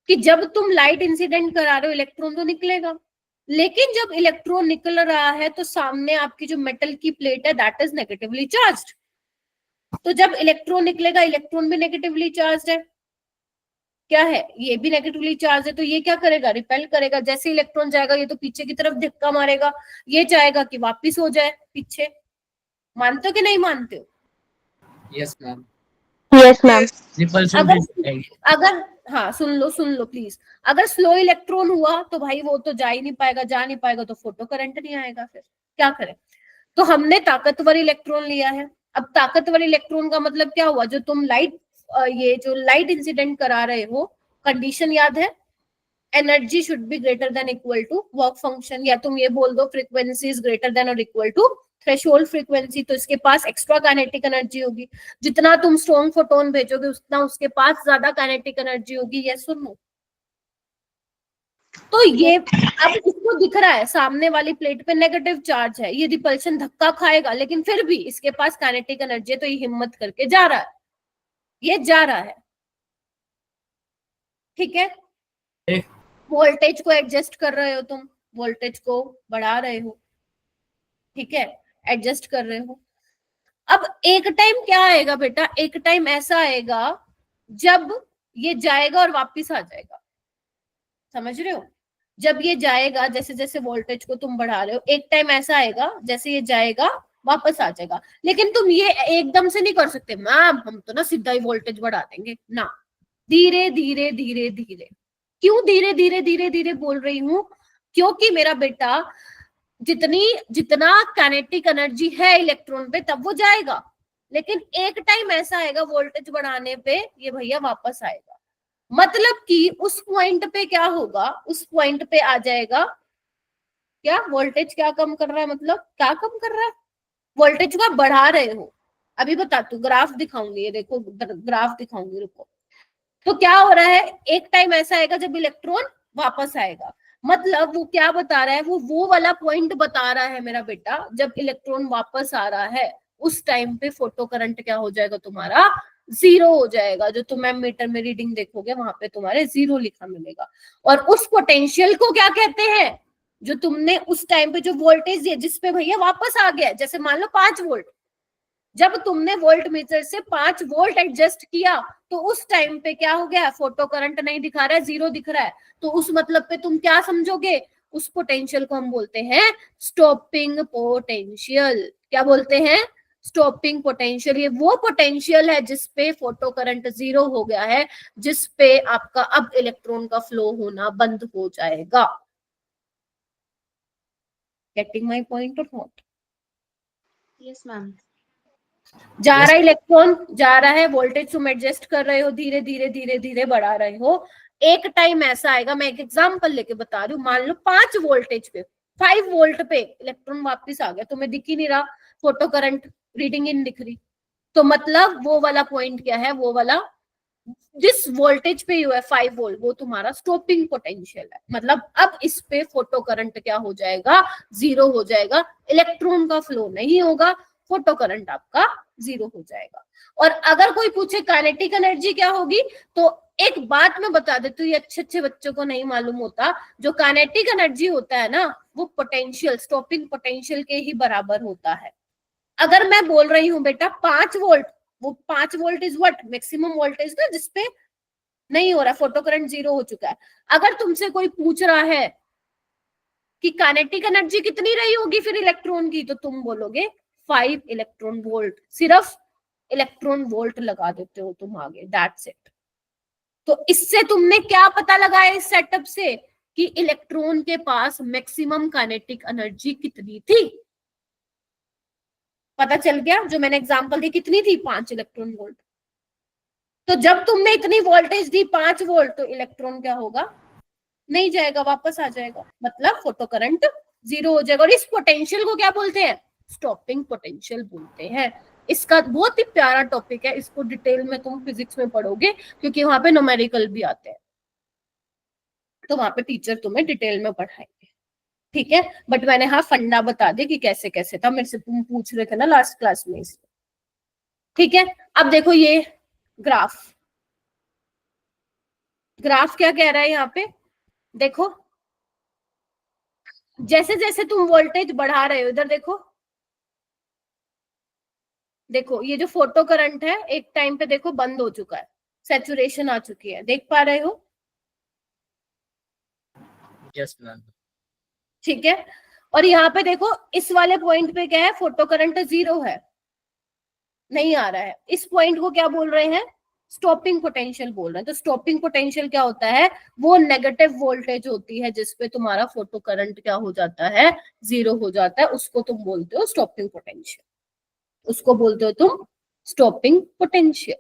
कि जब तुम लाइट इंसिडेंट करा रहे हो, इलेक्ट्रॉन तो निकलेगा, लेकिन जब इलेक्ट्रॉन निकल रहा है तो सामने आपकी जो मेटल की प्लेट है, दैट इज नेगेटिवली चार्ज्ड। तो जब इलेक्ट्रॉन निकलेगा, इलेक्ट्रॉन भी नेगेटिवली चार्ज्ड है, क्या है, ये भी नेगेटिवली चार्ज है, तो ये क्या करेगा, रिपेल करेगा। जैसे इलेक्ट्रॉन जाएगा ये तो पीछे की तरफ धक्का मारेगा, ये चाहेगा कि वापिस हो जाए पीछे। मानते हो कि नहीं मानते हो? Yes ma'am. Yes ma'am. Repulsion अगर अगर हाँ सुन लो प्लीज, अगर स्लो इलेक्ट्रॉन हुआ तो भाई वो तो जा नहीं पाएगा, तो फोटो करंट नहीं आएगा, फिर क्या करें। तो हमने ताकतवर इलेक्ट्रॉन लिया है। अब ताकतवर इलेक्ट्रॉन का मतलब क्या हुआ, जो तुम लाइट ये जो लाइट इंसिडेंट करा रहे हो, कंडीशन याद है, energy should be greater than equal to work function, या तुम ये बोल दो फ्रीक्वेंसी इज ग्रेटर देन और इक्वल टू थ्रेशोल्ड फ्रीक्वेंसी। तो इसके पास एक्स्ट्रा काइनेटिक एनर्जी होगी, जितना तुम स्ट्रॉन्ग फोटोन भेजोगे उतना उसके पास ज्यादा काइनेटिक एनर्जी होगी। यस और नो? तो ये अब इसको दिख रहा है सामने वाली प्लेट पे नेगेटिव चार्ज है, ये रिपल्शन धक्का खाएगा, लेकिन फिर भी इसके पास काइनेटिक एनर्जी है, तो ये हिम्मत करके जा रहा है, ये जा रहा है। ठीक है, वोल्टेज को एडजस्ट कर रहे हो तुम, वोल्टेज को बढ़ा रहे हो, ठीक है, एडजस्ट कर रहे हो। अब एक टाइम क्या आएगा बेटा, एक टाइम ऐसा आएगा जब ये जाएगा और वापिस आ जाएगा, समझ रहे हो? जब ये जाएगा, जैसे जैसे वोल्टेज को तुम बढ़ा रहे हो, एक टाइम ऐसा आएगा जैसे ये जाएगा वापस आ जाएगा। लेकिन तुम ये एकदम से नहीं कर सकते मैम, हम तो ना सीधा ही वोल्टेज बढ़ा देंगे ना, धीरे धीरे धीरे धीरे। क्यों धीरे धीरे धीरे धीरे बोल रही हूँ? क्योंकि मेरा बेटा जितना काइनेटिक एनर्जी है इलेक्ट्रॉन पे तब वो जाएगा, लेकिन एक टाइम ऐसा आएगा वोल्टेज बढ़ाने पे ये भैया वापस आएगा। मतलब कि उस पॉइंट पे क्या होगा, उस पॉइंट पे आ जाएगा क्या, वोल्टेज क्या कम कर रहा है, मतलब क्या कम कर रहा है, वोल्टेज को बढ़ा रहे हो। अभी बता तू, ग्राफ दिखाऊंगी, ये देखो ग्राफ दिखाऊंगी, रुको। तो क्या हो रहा है, एक टाइम ऐसा आएगा जब इलेक्ट्रॉन वापस आएगा, मतलब वो क्या बता रहा है, वो वाला पॉइंट बता रहा है मेरा बेटा, जब इलेक्ट्रॉन वापस आ रहा है उस टाइम पे फोटो करंट क्या हो जाएगा तुम्हारा, 0 हो जाएगा। जो तुम मीटर में रीडिंग देखोगे वहां पे तुम्हारे 0 लिखा मिलेगा। और उस पोटेंशियल को क्या कहते हैं, जो तुमने उस टाइम पे जो वोल्टेज दिया जिसपे भैया वापस आ गया, जैसे मान लो 5 वोल्ट, जब तुमने वोल्ट मीटर से 5 वोल्ट एडजस्ट किया तो उस टाइम पे क्या हो गया, फोटो करंट नहीं दिखा रहा है, 0 दिख रहा है। तो उस मतलब पे तुम क्या समझोगे, उस पोटेंशियल को हम बोलते हैं स्टॉपिंग पोटेंशियल। क्या बोलते हैं, स्टॉपिंग पोटेंशियल। ये वो पोटेंशियल है जिसपे फोटो करंट 0 हो गया है, जिसपे आपका अब इलेक्ट्रॉन का फ्लो होना बंद हो जाएगा। गेटिंग माई पॉइंट और नॉट? Yes ma'am. जा रहा है इलेक्ट्रॉन, जा रहा है, वोल्टेज तुम एडजस्ट कर रहे हो, धीरे धीरे धीरे धीरे बढ़ा रहे हो। एक टाइम ऐसा आएगा, मैं एक एग्जांपल लेके बता रही हूँ, मान लो 5 वोल्टेज पे 5 वोल्ट पे इलेक्ट्रॉन वापस आ गया, तुम्हें दिख ही नहीं रहा, फोटो करंट रीडिंग इन दिख रही, तो मतलब वो वाला पॉइंट क्या है, वो वाला जिस वोल्टेज पे यू है 5 वोल्ट, वो तुम्हारा स्टॉपिंग पोटेंशियल है। मतलब अब इस पे फोटो करंट क्या हो जाएगा, 0 हो जाएगा, इलेक्ट्रॉन का फ्लो नहीं होगा, फोटो करंट आपका 0 हो जाएगा। और अगर कोई पूछे काइनेटिक एनर्जी क्या होगी, तो एक बात मैं बता देती हूँ, ये अच्छे अच्छे बच्चों को नहीं मालूम होता, जो काइनेटिक एनर्जी होता है ना, वो पोटेंशियल, स्टॉपिंग पोटेंशियल के ही बराबर होता है। अगर मैं बोल रही हूँ बेटा 5 वोल्ट, वो 5 volt is what, maximum voltage ना, जिसपे नहीं हो रहा, फोटो करंट 0 हो चुका है। अगर तुमसे कोई पूछ रहा है कि काइनेटिक एनर्जी कितनी रही होगी फिर इलेक्ट्रॉन की, तो तुम बोलोगे 5 इलेक्ट्रॉन वोल्ट, सिर्फ इलेक्ट्रॉन वोल्ट लगा देते हो तुम आगे, दैट्स इट। तो इससे तुमने क्या पता लगाया इस सेटअप से, कि इलेक्ट्रॉन के पास मैक्सिमम काइनेटिक एनर्जी कितनी थी, पता चल गया। जो मैंने एग्जांपल दी कितनी थी, 5 इलेक्ट्रॉन वोल्ट। तो जब तुमने इतनी वोल्टेज दी 5 वोल्ट, तो इलेक्ट्रॉन क्या होगा, नहीं जाएगा, वापस आ जाएगा, मतलब फोटो करंट 0 हो जाएगा। और इस पोटेंशियल को क्या बोलते हैं, स्टॉपिंग पोटेंशियल बोलते हैं। इसका बहुत ही प्यारा टॉपिक है, इसको डिटेल में तुम फिजिक्स में पढ़ोगे, क्योंकि वहां पे न्यूमेरिकल भी आते हैं, तो वहां पे टीचर तुम्हें डिटेल में पढ़ाएंगे, ठीक है। बट मैंने हाँ फंडा बता दिया कि कैसे कैसे था, मेरे से तुम पूछ रहे थे ना लास्ट क्लास में, इसलिए, ठीक है। अब देखो ये ग्राफ, ग्राफ क्या कह रहा है यहाँ पे, देखो जैसे जैसे तुम वोल्टेज बढ़ा रहे हो, इधर देखो, देखो ये जो फोटो करंट है एक टाइम पे देखो बंद हो चुका है, सैचुरेशन आ चुकी है, देख पा रहे हो? Yes, ma'am. ठीक है, और यहाँ पे देखो इस वाले पॉइंट पे क्या है, फोटो करंट 0 है, नहीं आ रहा है। इस पॉइंट को क्या बोल रहे हैं, स्टॉपिंग पोटेंशियल बोल रहे हैं। तो स्टॉपिंग पोटेंशियल क्या होता है, वो नेगेटिव वोल्टेज होती है जिसपे तुम्हारा फोटो करंट क्या हो जाता है, 0 हो जाता है, उसको तुम बोलते हो स्टॉपिंग पोटेंशियल, उसको बोलते हो तुम स्टॉपिंग पोटेंशियल।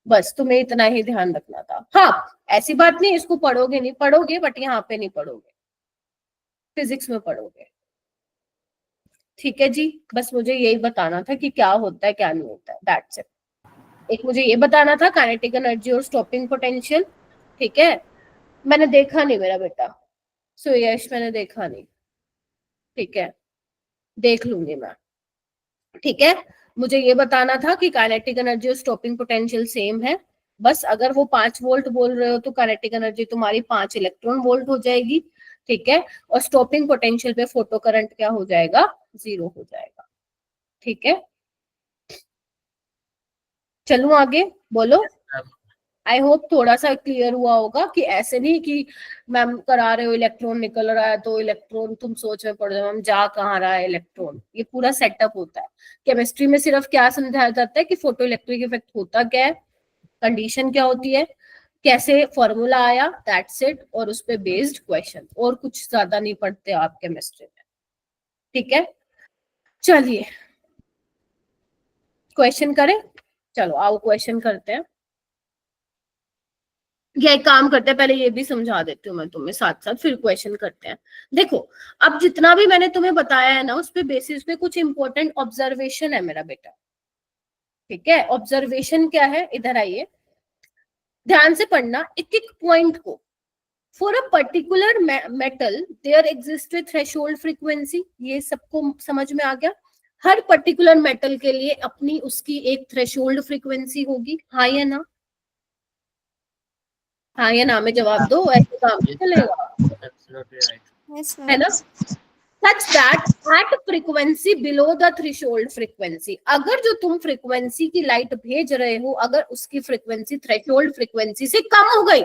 बस तुम्हें इतना ही ध्यान रखना था। हाँ, ऐसी बात नहीं इसको पढ़ोगे नहीं, पढ़ोगे बट यहाँ पे नहीं पढ़ोगे, फिजिक्स में पढ़ोगे। ठीक है जी, बस मुझे यही बताना था कि क्या होता है क्या नहीं होता है, दैट्स इट। एक मुझे ये बताना था काइनेटिक एनर्जी और स्टॉपिंग पोटेंशियल। ठीक है, मैंने देखा नहीं मेरा बेटा, सो यश मैंने देखा नहीं। ठीक है, देख लूंगी मैं। ठीक है, मुझे ये बताना था कि काइनेटिक एनर्जी और स्टॉपिंग पोटेंशियल सेम है। बस अगर वो 5 वोल्ट बोल रहे हो तो काइनेटिक एनर्जी तुम्हारी 5 इलेक्ट्रॉन वोल्ट हो जाएगी। ठीक है, और स्टॉपिंग पोटेंशियल पे फोटो करंट क्या हो जाएगा, 0 हो जाएगा। ठीक है, चलूं आगे, बोलो। आई होप थोड़ा सा क्लियर हुआ होगा कि ऐसे नहीं कि मैम करा रहे हो इलेक्ट्रॉन निकल रहा है तो इलेक्ट्रॉन तुम सोच में पड़ जाओ मैम जा कहाँ रहा है इलेक्ट्रॉन। ये पूरा सेटअप होता है। केमिस्ट्री में सिर्फ क्या समझाया जाता है कि फोटो इलेक्ट्रिक इफेक्ट होता क्या है, कंडीशन क्या होती है, कैसे फॉर्मूला आया, दैट्स इट, और उस पे बेस्ड क्वेश्चन, और कुछ ज्यादा नहीं पढ़ते आप केमिस्ट्री में। ठीक है, चलिए क्वेश्चन करें, चलो आओ क्वेश्चन करते हैं। या एक काम करते हैं, पहले ये भी समझा देती हूँ मैं तुम्हें साथ साथ, फिर क्वेश्चन करते हैं। देखो अब जितना भी मैंने तुम्हें बताया है ना, उस पे बेसिस पे कुछ इंपॉर्टेंट ऑब्जर्वेशन है मेरा बेटा। ठीक है, ऑब्जर्वेशन क्या है, इधर आइए ध्यान से पढ़ना एक एक पॉइंट को। For a particular metal there exist a threshold frequency, ये सबको समझ में आ गया। हर पर्टिकुलर मेटल के लिए अपनी उसकी एक थ्रेशोल्ड फ्रीक्वेंसी होगी, हाँ या ना, हाँ या ना में जवाब दो, ऐसे काम नहीं चलेगा। Absolutely right. Yes, है ma'am. ना, such that at frequency below the threshold frequency, अगर जो तुम फ्रीक्वेंसी की लाइट भेज रहे हो अगर उसकी फ्रीक्वेंसी थ्रेशोल्ड फ्रीक्वेंसी से कम हो गई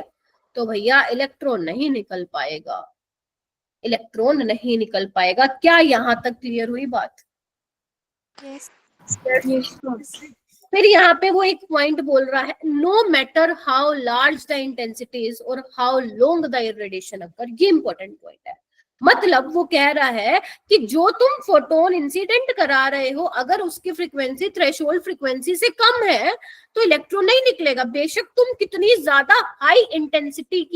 तो भैया इलेक्ट्रॉन नहीं निकल पाएगा, इलेक्ट्रॉन नहीं निकल पाएगा। क्या यहां तक क्लियर हुई बात? Yes. फिर यहाँ पे वो एक पॉइंट बोल रहा है, no matter how large the intensity is और how long the irradiation occur. ये इंपॉर्टेंट पॉइंट है। मतलब वो कह रहा है कि जो तुम फोटोन इंसिडेंट करा रहे हो अगर उसकी फ्रीक्वेंसी थ्रेशोल्ड फ्रीक्वेंसी से कम है तो इलेक्ट्रॉन नहीं निकलेगा, बेशक तुम कितनी ज्यादा हाई इंटेंसिटी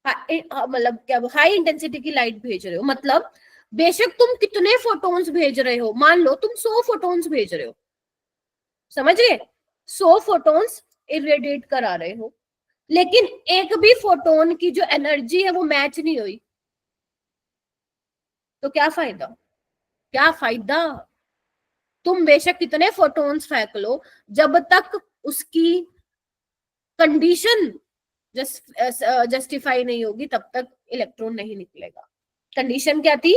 मतलब क्या हाई इंटेंसिटी की लाइट भेज रहे हो, मतलब बेशक तुम कितने फोटोन्स भेज रहे हो, मान लो तुम 100 फोटोन्स भेज रहे हो, समझ गए, 100 फोटोन्स इरेडिएट करा रहे हो, लेकिन एक भी फोटोन की जो एनर्जी है वो मैच नहीं हुई, तो क्या फायदा, क्या फायदा। तुम बेशक कितने फोटोन्स फेंक लो, जब तक उसकी कंडीशन जस्टिफाई नहीं होगी तब तक इलेक्ट्रॉन नहीं निकलेगा। कंडीशन क्या थी,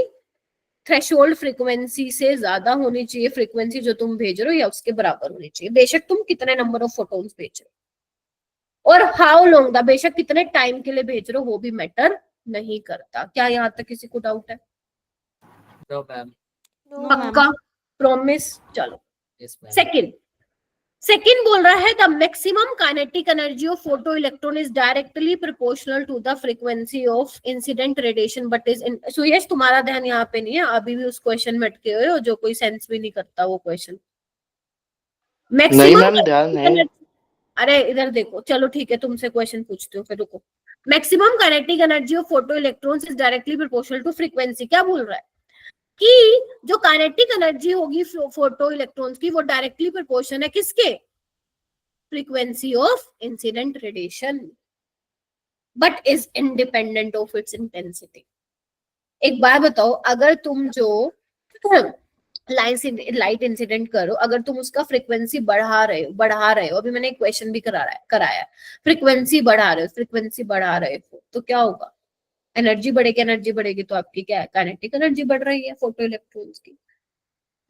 थ्रेशोल्ड फ्रीक्वेंसी से ज्यादा होनी चाहिए फ्रीक्वेंसी जो तुम भेज रहे हो या उसके बराबर होनी चाहिए, बेशक तुम कितने नंबर ऑफ फोटोन्स भेज रहे हो, और हाउ लॉन्ग द, बेशक कितने टाइम के लिए भेज रहे हो वो भी मैटर नहीं करता। क्या यहाँ तक किसी को डाउट है? No, ma'am. No, पक्का, प्रॉमिस, चलो। Yes, ma'am. सेकंड बोल रहा है the maximum kinetic energy of photo electron is directly proportional to the frequency of incident radiation but is in. So yes तुम्हारा ध्यान यहाँ पे नहीं है, अभी भी उस क्वेश्चन में अटके हुए हो जो कोई सेंस भी नहीं करता वो क्वेश्चन। नहीं मैम ध्यान है। अरे इधर देखो, चलो ठीक है तुमसे क्वेश्चन पूछती हूँ फिर, रुको। Maximum kinetic energy of photo electrons is directly proportional to frequency, क्या बोल रहा है कि जो काइनेटिक एनर्जी होगी फोटो इलेक्ट्रॉन्स की वो डायरेक्टली प्रोपोर्शन है किसके, frequency of incident radiation, but is independent of its intensity. एक बात बताओ, अगर तुम जो लाइट इंसिडेंट करो, अगर तुम उसका फ्रीक्वेंसी बढ़ा रहे हो, अभी मैंने एक क्वेश्चन भी कराया, फ्रीक्वेंसी बढ़ा रहे हो तो क्या होगा, एनर्जी बढ़ेगी तो आपकी क्या है, काइनेटिक एनर्जी बढ़ रही है फोटो इलेक्ट्रॉन्स की।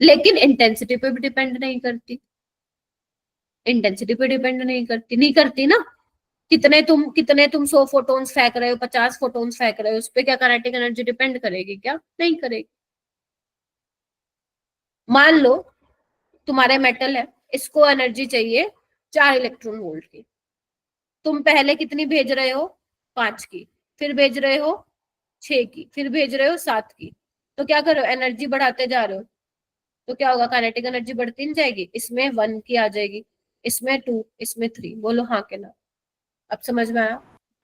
लेकिन इंटेंसिटी पे भी डिपेंड नहीं करती, इंटेंसिटी पे डिपेंड नहीं करती ना। कितने तुम 100 फोटॉन्स फेंक रहे हो, 50 फोटॉन्स फेंक रहे हो, उस पे क्या काइनेटिक एनर्जी डिपेंड करेगी क्या? नहीं करेगी। मान लो तुम्हारे मेटल है, इसको एनर्जी चाहिए 4 इलेक्ट्रॉन वोल्ट की, तुम पहले कितनी भेज रहे हो? 5 की, फिर भेज रहे हो 6 की, फिर भेज रहे हो 7 की। तो क्या करो, एनर्जी बढ़ाते जा रहे हो, तो क्या होगा? काइनेटिक एनर्जी बढ़ती नहीं जाएगी? इसमें 1 की आ जाएगी, इसमें 2, इसमें 3। बोलो हाँ के ना? अब समझ में आया?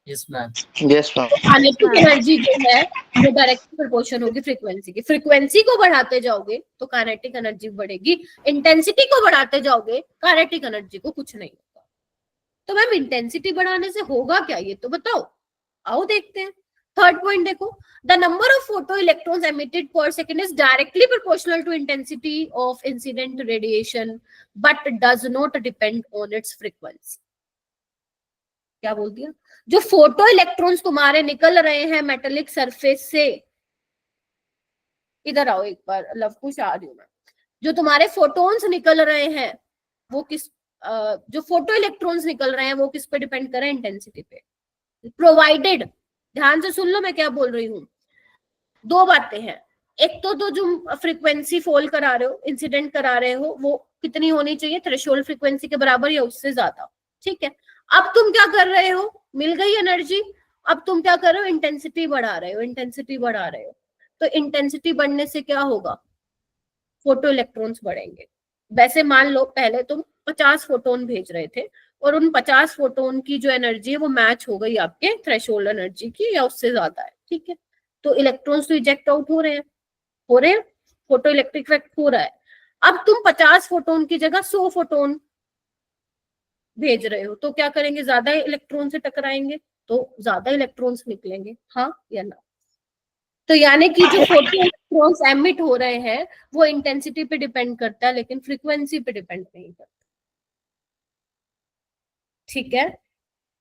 Yes, ma'am. Yes, ma'am. Kinetic energy जो है वो डायरेक्टली प्रोपोर्शन होगी फ्रीक्वेंसी की। फ्रीक्वेंसी को बढ़ाते जाओगे तो काइनेटिक एनर्जी बढ़ेगी, इंटेंसिटी को बढ़ाते जाओगे काइनेटिक एनर्जी को कुछ नहीं होगा। तो मैम इंटेंसिटी बढ़ाने से होगा क्या, ये तो बताओ। आओ देखते हैं। थर्ड पॉइंट देखो, the number of photo electrons emitted per second is directly proportional to intensity of incident radiation but does not depend on its frequency. क्या बोल दिया? जो फोटो इलेक्ट्रॉन्स तुम्हारे निकल रहे हैं मेटेलिक सरफेस से, इधर आओ एक बार, लव कुश आ रही हूं मैं। जो तुम्हारे फोटोन्स निकल रहे हैं वो किस जो फोटो इलेक्ट्रॉन्स निकल रहे हैं वो किस पे डिपेंड कर रहे हैं? इंटेंसिटी पे। प्रोवाइडेड, ध्यान से सुन लो मैं क्या बोल रही हूँ। दो बातें हैं, एक तो जो फ्रीक्वेंसी फॉल करा रहे हो, इंसिडेंट करा रहे हो, वो कितनी होनी चाहिए? थ्रेशोल्ड फ्रीक्वेंसी के बराबर या उससे ज्यादा। ठीक है, अब तुम क्या कर रहे हो? मिल गई एनर्जी, अब तुम क्या कर रहे हो? इंटेंसिटी बढ़ा रहे हो, इंटेंसिटी बढ़ा रहे हो। तो इंटेंसिटी बढ़ने से क्या होगा? फोटो इलेक्ट्रॉन्स बढ़ेंगे। वैसे मान लो पहले तुम 50 फोटोन भेज रहे थे और उन 50 फोटोन की जो एनर्जी है वो मैच हो गई आपके थ्रेशोल्ड एनर्जी की या उससे ज्यादा है। ठीक है, तो इलेक्ट्रॉन्स तो इजेक्ट आउट हो रहे हैं, फोटो इलेक्ट्रिक इफेक्ट हो रहा है। अब तुम 50 फोटोन की जगह 100 फोटोन भेज रहे हो, तो क्या करेंगे? ज्यादा इलेक्ट्रॉन से टकराएंगे, तो ज्यादा इलेक्ट्रॉन्स निकलेंगे, हाँ या ना? तो यानी कि जो फोटो इलेक्ट्रॉन्स एमिट हो रहे हैं वो इंटेंसिटी पे डिपेंड करता है लेकिन फ्रीक्वेंसी पे डिपेंड नहीं करता। ठीक है,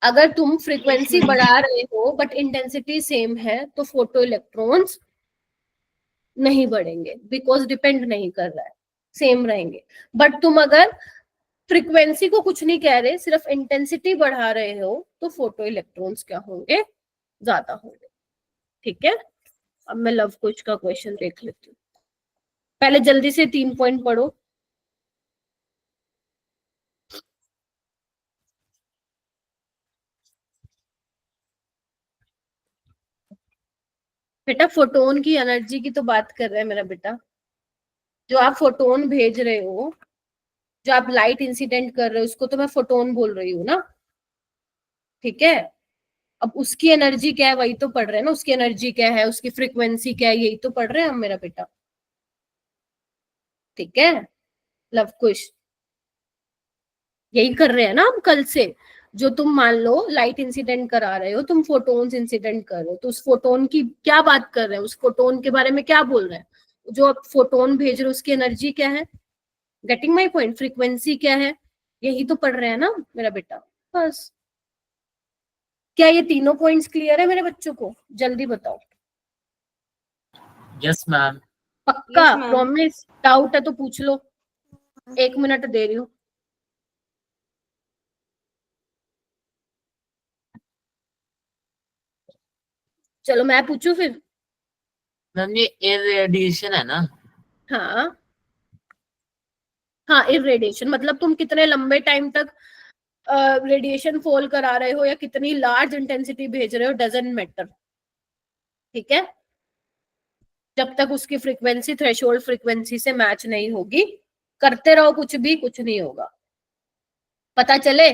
अगर तुम फ्रीक्वेंसी बढ़ा रहे हो बट इंटेंसिटी सेम है तो फोटो इलेक्ट्रॉन्स नहीं बढ़ेंगे, बिकॉज डिपेंड नहीं कर रहा है, सेम रहेंगे। बट तुम अगर फ्रीक्वेंसी को कुछ नहीं कह रहे, सिर्फ इंटेंसिटी बढ़ा रहे हो, तो फोटो इलेक्ट्रॉन्स क्या होंगे? ज्यादा होंगे। ठीक है, अब मैं लव कुश का क्वेश्चन देख लेती हूँ। पहले जल्दी से 3 पॉइंट पढ़ो। बेटा फोटोन की एनर्जी की तो बात कर रहे हैं मेरा बेटा। जो आप फोटोन भेज रहे हो, जो आप लाइट इंसिडेंट कर रहे हो, उसको तो मैं फोटोन बोल रही हूँ ना। ठीक है, अब उसकी एनर्जी क्या है वही तो पढ़ रहे हैं ना, उसकी एनर्जी क्या है, उसकी फ्रीक्वेंसी क्या है, यही तो पढ़ रहे हैं हम मेरा बेटा। ठीक है लव कुश, यही कर रहे हैं ना हम कल से। जो तुम मान लो लाइट इंसिडेंट करा रहे हो, तुम फोटोन्स इंसिडेंट कर रहे हो, तो उस फोटोन की क्या बात कर रहे हैं? उस फोटोन के बारे में क्या बोल रहे हैं? जो आप फोटोन भेज रहे हो उसकी एनर्जी क्या है? Getting my point? फ्रीक्वेंसी क्या है? यही तो पढ़ रहे हैं ना मेरा बेटा। बस, क्या ये तीनों पॉइंट्स क्लियर है मेरे बच्चों को? जल्दी बताओ। Yes, ma'am. पक्का? Yes, ma'am. प्रॉमिस? डाउट है तो पूछ लो, 1 मिनट दे रही हूँ। चलो मैं पूछू फिर। मैम ये इरेडिएशन है ना? हाँ हाँ, इरेडिएशन मतलब तुम कितने लंबे टाइम तक रेडिएशन फॉल करा रहे हो या कितनी लार्ज इंटेंसिटी भेज रहे हो, डजंट मैटर। ठीक है, जब तक उसकी फ्रीक्वेंसी थ्रेशोल्ड फ्रीक्वेंसी से मैच नहीं होगी, करते रहो कुछ भी, कुछ नहीं होगा। पता चले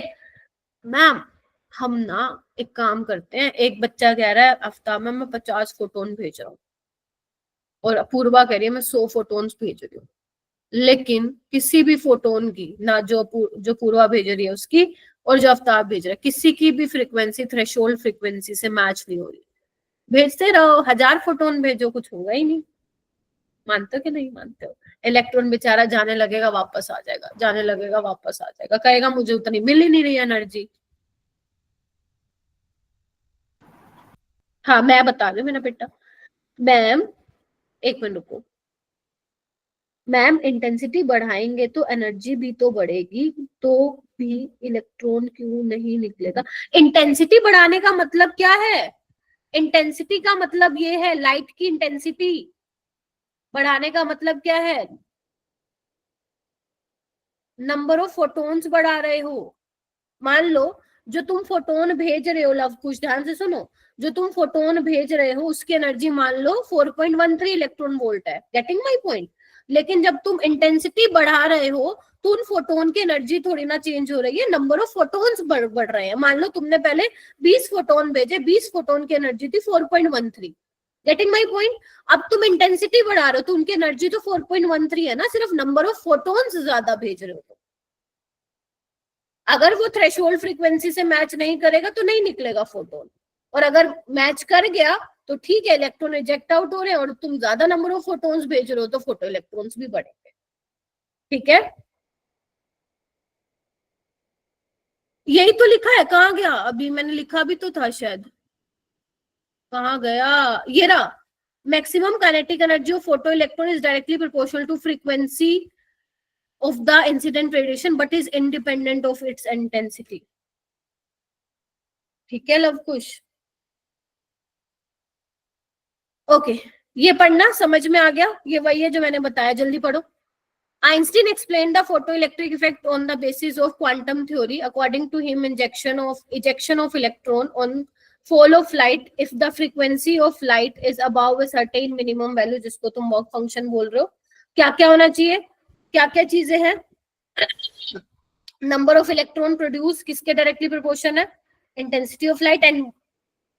मैम, हम ना एक काम करते हैं, एक बच्चा कह रहा है आफ्ताब मैम मैं 50 फोटोन भेज रहा हूँ और पूर्वा कह रही है मैं 100 फोटोन्स भेज रही हूँ, लेकिन किसी भी फोटोन की ना, जो पूर्वा भेज रही है उसकी और जो आफ्ताब भेज रहा है, किसी की भी फ्रीक्वेंसी थ्रेशोल्ड फ्रीक्वेंसी से मैच नहीं हो रही। भेजते रहो, 1000 फोटोन भेजो, कुछ होगा ही नहीं। मानते हो कि नहीं मानते हो? इलेक्ट्रॉन बेचारा जाने लगेगा वापस आ जाएगा, जाने लगेगा वापस आ जाएगा, कहेगा मुझे उतनी मिल ही नहीं रही एनर्जी। हाँ मैं बता रही हूँ मेरा बेटा। मैम 1 मिनट रुको, मैम इंटेंसिटी बढ़ाएंगे तो एनर्जी भी तो बढ़ेगी, तो भी इलेक्ट्रॉन क्यों नहीं निकलेगा? इंटेंसिटी बढ़ाने का मतलब क्या है? इंटेंसिटी का मतलब ये है लाइट की इंटेंसिटी बढ़ाने का मतलब क्या है? नंबर ऑफ फोटॉन्स बढ़ा रहे हो। मान लो जो तुम फोटोन भेज रहे हो, लव कुछ ध्यान से सुनो, जो तुम फोटोन भेज रहे हो उसकी एनर्जी मान लो 4.13 इलेक्ट्रॉन वोल्ट है, गेटिंग माय पॉइंट। लेकिन जब तुम इंटेंसिटी बढ़ा रहे हो तो उन फोटोन की एनर्जी थोड़ी ना चेंज हो रही है, नंबर ऑफ फोटोन्स बढ़ रहे हैं। मान लो तुमने पहले 20 फोटोन भेजे, 20 फोटोन की एनर्जी थी 4.13, गेटिंग माय पॉइंट। अब तुम इंटेंसिटी बढ़ा रहे हो तो उनकी एनर्जी तो 4.13 है ना, सिर्फ नंबर ऑफ फोटोन्स ज्यादा भेज रहे हो। अगर वो थ्रेशोल्ड फ्रीक्वेंसी से मैच नहीं करेगा तो नहीं निकलेगा फोटोन, और अगर मैच कर गया तो ठीक है, इलेक्ट्रॉन रिजेक्ट आउट हो रहे हैं और तुम ज्यादा नंबर ऑफ फोटोन्स भेज रहे हो तो फोटो इलेक्ट्रॉन्स भी बढ़ेंगे। ठीक है, यही तो लिखा है। कहाँ गया? अभी मैंने लिखा भी तो था शायद, कहाँ गया? ये रहा, maximum kinetic energy of photo electron is directly proportional to frequency of the incident radiation but is independent of its intensity। ठीक है लव कुश? ओके, ये पढ़ना समझ में आ गया? ये वही है जो मैंने बताया, जल्दी पढ़ो। Einstein explained the photoelectric effect on the basis of quantum theory. According to him, ejection of electron on fall of light if the frequency of light is above a certain minimum value, जिसको तुम work function बोल रहे हो। क्या क्या होना चाहिए? क्या क्या चीजें हैं? नंबर ऑफ इलेक्ट्रॉन प्रोड्यूस किसके डायरेक्टली प्रोपोर्शन है? Intensity of light. एंड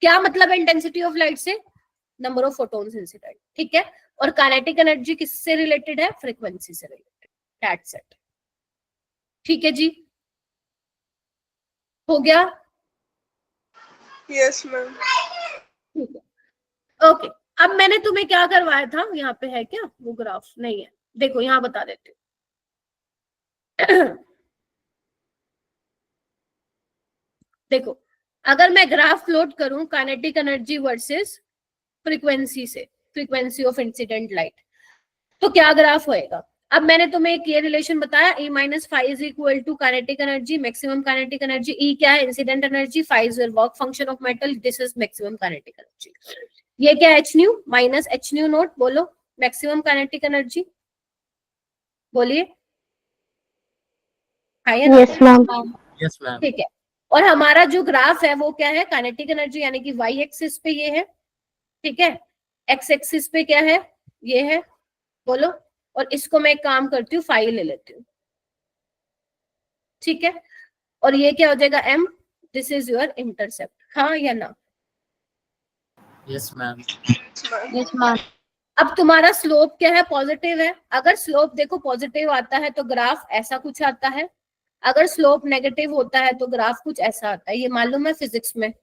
क्या मतलब है इंटेंसिटी ऑफ लाइट से? Number of photons incident. ठीक है, और काइनेटिक एनर्जी किससे रिलेटेड है? फ्रीक्वेंसी से रिलेटेड। That's it. ठीक है जी, हो गया? Yes ma'am. ठीक है, ओके। अब मैंने तुम्हें क्या करवाया था, यहाँ पे है क्या वो ग्राफ? नहीं है, देखो यहाँ बता देती हूँ। देखो, अगर मैं ग्राफ प्लॉट करूं काइनेटिक एनर्जी वर्सेस फ्रीक्वेंसी से, फ्रीक्वेंसी ऑफ इंसिडेंट लाइट, तो क्या ग्राफ होएगा? अब मैंने तुम्हें एक ये रिलेशन बताया, E minus five is equal to kinetic energy, maximum kinetic energy. E क्या है? Incident energy. Five is work function of metal, this is maximum kinetic energy. ये क्या? H nu minus H nu naught. बोलो maximum kinetic energy, बोलिए। Yes ma'am. Yes ma'am. ठीक है, और हमारा जो ग्राफ है वो क्या है? काइनेटिक एनर्जी, यानी कि वाई एक्सिस पे ये है, ठीक है, एक्स एक्सिस पे क्या है? ये है। बोलो, और इसको मैं एक काम करती हूँ, फाइव ले लेती हूँ। ठीक है, और ये क्या हो जाएगा? M, this is your intercept. हाँ या ना? Yes ma'am. Yes ma'am. अब तुम्हारा स्लोप क्या है? पॉजिटिव है। अगर स्लोप देखो पॉजिटिव आता है तो ग्राफ ऐसा कुछ आता है, अगर स्लोप नेगेटिव होता है तो ग्राफ कुछ ऐसा आता है। ये मालूम है फिजिक्स में?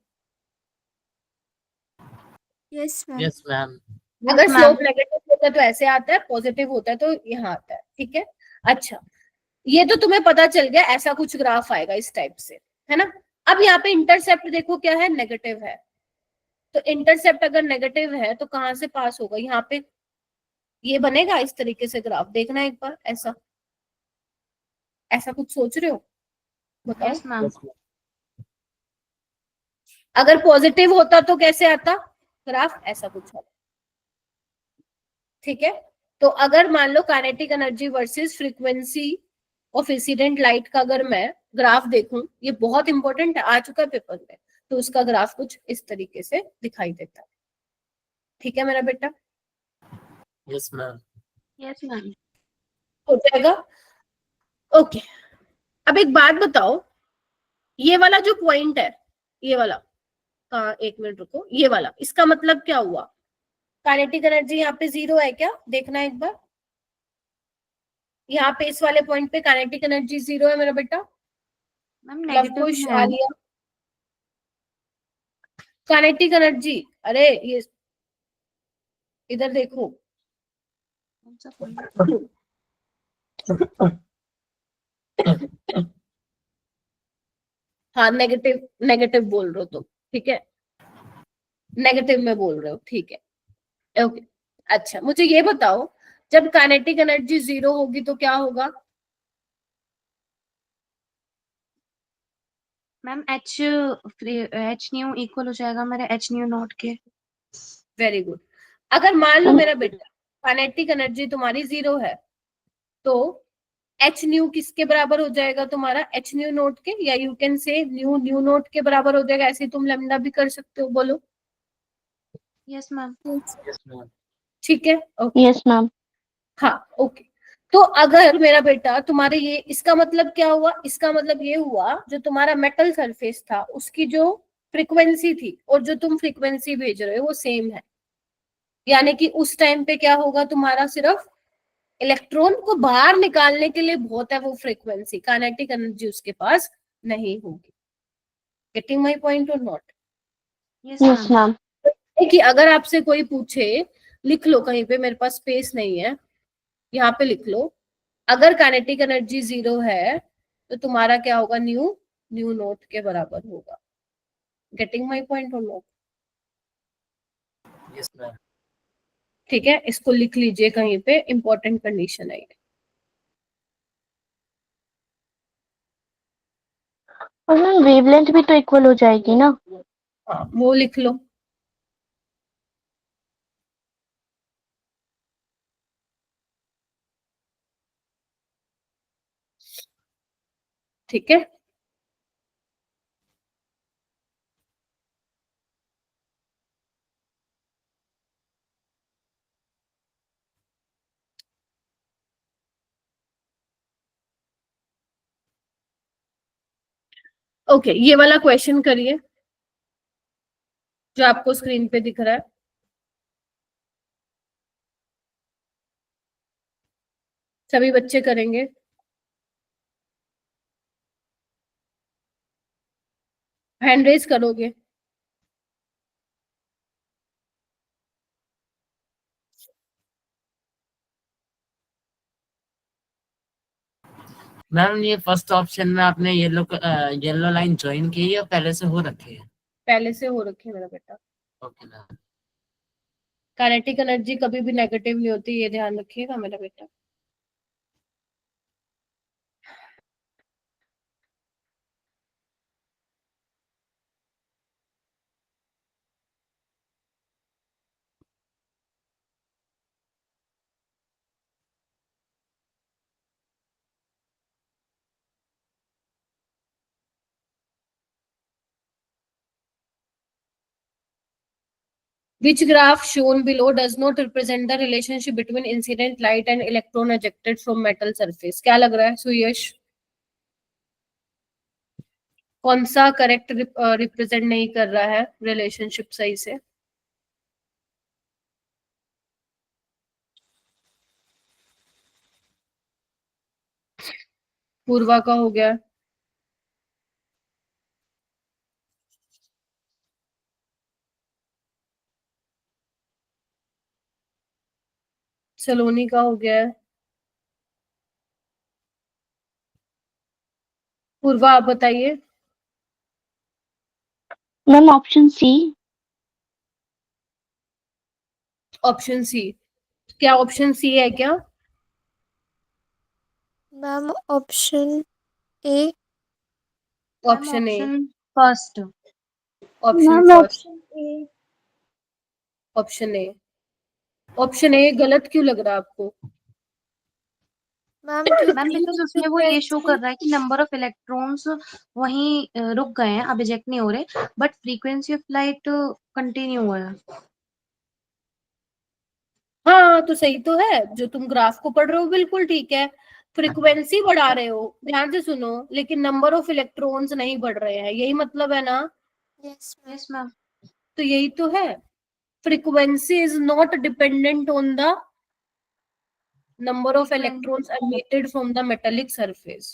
Yes ma'am. Yes ma'am. अगर स्लोप नेगेटिव होता है तो ऐसे आता है, पॉजिटिव होता है तो यहाँ आता है। ठीक है, अच्छा, ये तो तुम्हें पता चल गया, ऐसा कुछ ग्राफ आएगा इस टाइप से, है ना? अब यहाँ पे इंटरसेप्ट देखो क्या है? नेगेटिव है। तो इंटरसेप्ट अगर नेगेटिव है तो कहाँ से पास होगा? यहाँ पे ये बनेगा इस तरीके से ग्राफ। देखना एक बार, ऐसा ऐसा कुछ सोच रहे हो? बताओ। Yes ma'am. अगर पॉजिटिव होता तो कैसे आता ग्राफ? ऐसा कुछ आता। ठीक है, तो अगर मान लो kinetic energy versus frequency of incident light का अगर मैं ग्राफ देखूं, ये बहुत इंपॉर्टेंट है, आ चुका है पेपर में, तो उसका ग्राफ कुछ इस तरीके से दिखाई देता है। ठीक है मेरा बेटा? Yes ma'am. Yes ma'am. हो जाएगा? ओके, अब एक बात बताओ, ये वाला जो पॉइंट है, ये वाला, कहाँ, एक मिनट रुको, ये वाला, इसका मतलब क्या हुआ? काइनेटिक एनर्जी यहाँ पे जीरो है क्या? देखना एक बार, यहाँ पे इस वाले पॉइंट पे काइनेटिक एनर्जी जीरो है मेरा बेटा। मैम नेगेटिव है। आलिया, काइनेटिक एनर्जी, अरे ये इधर देखो, हाँ नेगेटिव, नेगेटिव बोल रहे हो तुम, ठीक है, नेगेटिव में बोल रहे हो, ठीक है, ओके। अच्छा, मुझे ये बताओ जब काइनेटिक एनर्जी 0 होगी तो क्या होगा? मैम एच न्यू इक्वल हो जाएगा मेरे एच न्यू नॉट के। Very good. अगर मान लो मेरा बेटा काइनेटिक एनर्जी तुम्हारी 0 है, तो एच न्यू किसके बराबर हो जाएगा तुम्हारा? एच न्यू नोट के, या यू कैन से न्यू न्यू नोट के बराबर हो जाएगा। ऐसे तुम लैम्डा भी कर सकते हो, बोलो। Yes ma'am. Yes, ma'am. ठीक है, ओके। Yes ma'am. हाँ, ओके। तो अगर मेरा बेटा तुम्हारे ये, इसका मतलब क्या हुआ? इसका मतलब ये हुआ जो तुम्हारा मेटल सरफेस था उसकी जो फ्रीक्वेंसी थी और जो तुम फ्रीक्वेंसी भेज रहे हो वो सेम है। यानी कि उस टाइम पे क्या होगा तुम्हारा? सिर्फ इलेक्ट्रॉन को बाहर निकालने के लिए बहुत है वो फ्रीक्वेंसी, काइनेटिक एनर्जी उसके पास नहीं होगी। गेटिंग माय पॉइंट और not? Yes yes ma'am. Ma'am. कि अगर आपसे कोई पूछे, लिख लो कहीं पे, मेरे पास स्पेस नहीं है, यहाँ पे लिख लो। अगर काइनेटिक एनर्जी 0 है तो तुम्हारा क्या होगा? न्यू न्यू नोट के बराबर होगा। गेटिंग माय पॉइंट और नॉट? Yes, ma'am. ठीक है, इसको लिख लीजिए कहीं पे, इंपॉर्टेंट कंडीशन है ये। और मैम वेवलेंथ भी तो इक्वल हो जाएगी ना? हाँ, वो लिख लो। ठीक है, ओके। ये वाला क्वेश्चन करिए जो आपको स्क्रीन पे दिख रहा है। सभी बच्चे करेंगे? हैंड रेज करोगे? मैम ये फर्स्ट ऑप्शन में आपने येलो लाइन ज्वाइन की है या पहले से हो रखी है? पहले से हो रखी है मेरा बेटा। Okay ma'am. काइनेटिक एनर्जी कभी भी नेगेटिव नहीं होती, ये ध्यान रखिएगा मेरा बेटा। Which graph shown below does not represent the relationship between incident light and electron ejected from metal surface? क्या लग रहा है सुयश? कौन सा करेक्ट रिप्रेजेंट नहीं कर रहा है रिलेशनशिप सही से? पूर्वा का हो गया, सलोनी का हो गया है। पूर्वा आप बताइए। Ma'am option C. Option C? क्या ऑप्शन सी है क्या? Ma'am option A. Option A? First. Option ma'am first? Option A. Option A? Option A गलत क्यों लग रहा है आपको? मैम मैम बिकॉज उसमें वो ये शो कर रहा है कि नंबर ऑफ इलेक्ट्रॉन्स वहीं रुक गए हैं, अब इजेक्ट नहीं हो रहे, but frequency of light continue है। हाँ, तो सही तो है, जो तुम ग्राफ को पढ़ रहे हो बिल्कुल ठीक है। फ्रीक्वेंसी बढ़ा रहे हो, ध्यान से सुनो, लेकिन नंबर ऑफ इलेक्ट्रॉन्स नहीं बढ़ रहे हैं, यही मतलब है ना? Yes ma'am. Yes ma'am. तो यही तो है, frequency is not dependent on the number of electrons emitted from the metallic surface.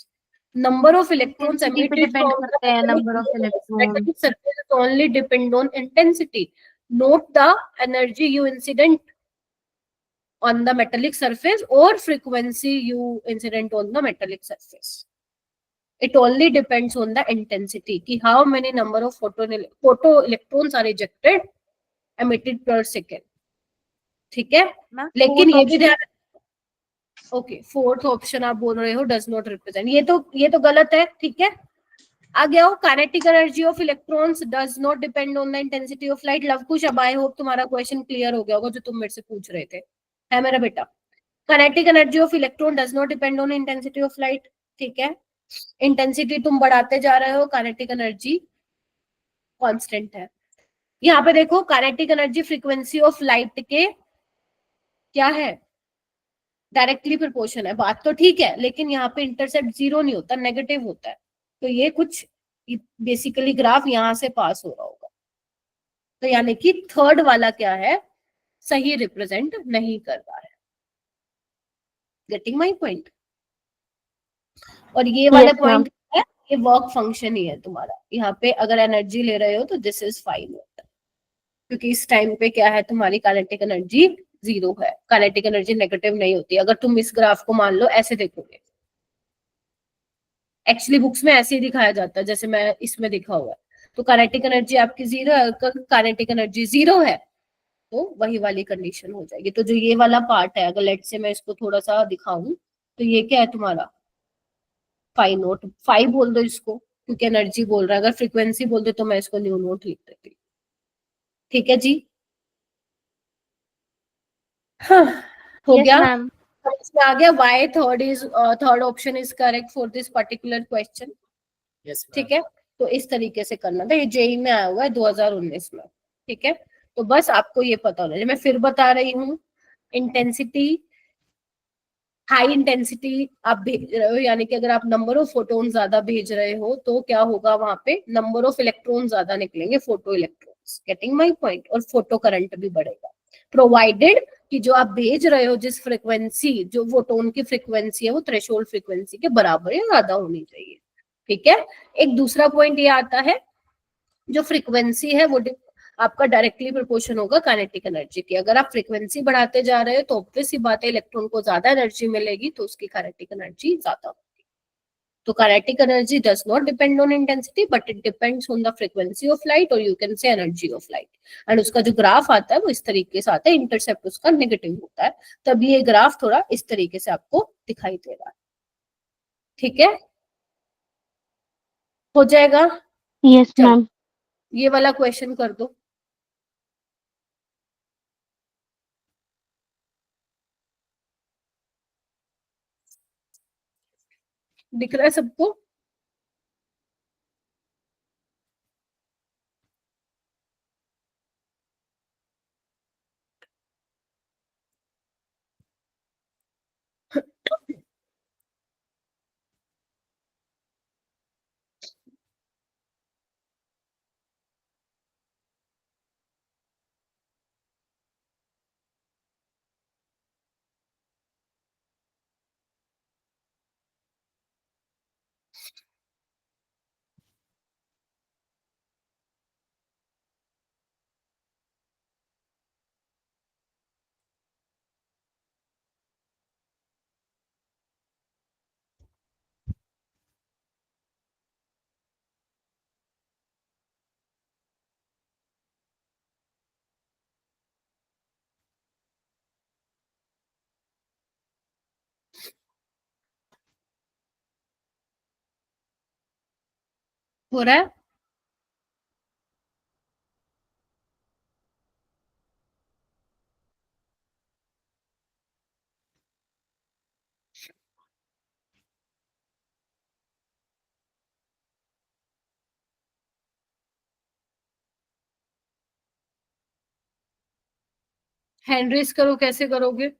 Number of electrons Intensity पे emitted डिपेंड from करते हैं the number of electron. metallic surface only depend on intensity, not the energy you incident on the metallic surface or frequency you incident on the metallic surface. It only depends on the intensity कि how many number of photo electrons are ejected emitted per second. ठीक है, ma'am लेकिन ये भी ध्यान okay, fourth option आप बोल रहे हो डज नॉट रिप्रेजेंट, ये तो गलत है, ठीक है। आगे आओ, kinetic energy of electrons does not depend on the intensity of light. Lavkush, अब आई होप तुम्हारा क्वेश्चन क्लियर हो गया होगा जो तुम मेरे से पूछ रहे थे, है मेरा बेटा। Kinetic energy of electron does not depend on intensity of light, ठीक है। इंटेंसिटी तुम बढ़ाते जा रहे हो, काइनेटिक एनर्जी कांस्टेंट है। यहाँ पे देखो, kinetic energy frequency of light के क्या है, डायरेक्टली प्रोपोर्शन है, बात तो ठीक है, लेकिन यहाँ पे इंटरसेप्ट जीरो नहीं होता, नेगेटिव होता है। तो ये कुछ बेसिकली ग्राफ यहाँ से पास हो रहा होगा, तो यानी कि थर्ड वाला क्या है, सही रिप्रेजेंट नहीं कर रहा है। Getting my point. और ये वाला Yes, ma'am. पॉइंट है, ये वर्क फंक्शन ही है तुम्हारा। यहाँ पे अगर एनर्जी ले रहे हो तो दिस इज 5 वोल्ट, क्योंकि इस टाइम पे क्या है, तुम्हारी काइनेटिक एनर्जी 0 है। काइनेटिक एनर्जी नेगेटिव नहीं होती। अगर तुम इस ग्राफ को मान लो ऐसे देखोगे, एक्चुअली बुक्स में ऐसे ही दिखाया जाता है जैसे मैं इसमें दिखा हुआ है। तो काइनेटिक एनर्जी आपकी 0 है, अगर काइनेटिक एनर्जी 0 है तो वही वाली कंडीशन हो जाएगी। तो जो ये वाला पार्ट है, अगर लेट से मैं इसको थोड़ा सा दिखाऊं, तो ये क्या है तुम्हारा 5 नोट, 5 बोल दो इसको, क्योंकि एनर्जी बोल रहा है। अगर फ्रीक्वेंसी बोल दो तो मैं इसको न्यू नोट लिख देती, ठीक है जी। हाँ, हो Yes, गया, ma'am. समझ में आ गया why third option is correct for this particular question, yes ठीक है। तो इस तरीके से करना था, ये जेई में आया हुआ है 2019 में, ठीक है। तो बस आपको ये पता होना चाहिए। मैं फिर बता रही हूँ, इंटेंसिटी, हाई इंटेंसिटी आप भेज रहे हो, यानी कि अगर आप नंबर ऑफ फोटोन ज्यादा भेज रहे हो तो क्या होगा, वहां पे नंबर ऑफ इलेक्ट्रॉन ज्यादा निकलेंगे, photo electrons. Getting my point. और फोटो करंट भी बढ़ेगा, प्रोवाइडेड कि जो आप भेज रहे हो, जिस फ्रिक्वेंसी, जो फोटोन की फ्रिक्वेंसी है, वो थ्रेशोल्ड फ्रिक्वेंसी के बराबर या ज्यादा होनी चाहिए, ठीक है। एक दूसरा पॉइंट ये आता है, जो फ्रीक्वेंसी है वो आपका डायरेक्टली प्रोपोर्शन होगा काइनेटिक एनर्जी की। अगर आप फ्रीक्वेंसी बढ़ाते जा रहे हो तो ऑब्वियस सी बात है, इलेक्ट्रॉन को ज्यादा एनर्जी मिलेगी, तो उसकी काइनेटिक एनर्जी ज्यादा होगी। तो kinetic energy does not depend on intensity, but it depends on the frequency of light, और you can say energy of light. And उसका जो ग्राफ आता है वो इस तरीके से आता है, इंटरसेप्ट उसका नेगेटिव होता है, तभी ये ग्राफ थोड़ा इस तरीके से आपको दिखाई दे रहा है, ठीक है। हो जाएगा। Yes, चलो, ma'am. ये वाला क्वेश्चन कर दो। दिख रहा है सबको? हो रहा है? हैंड रेस करो, कैसे करोगे?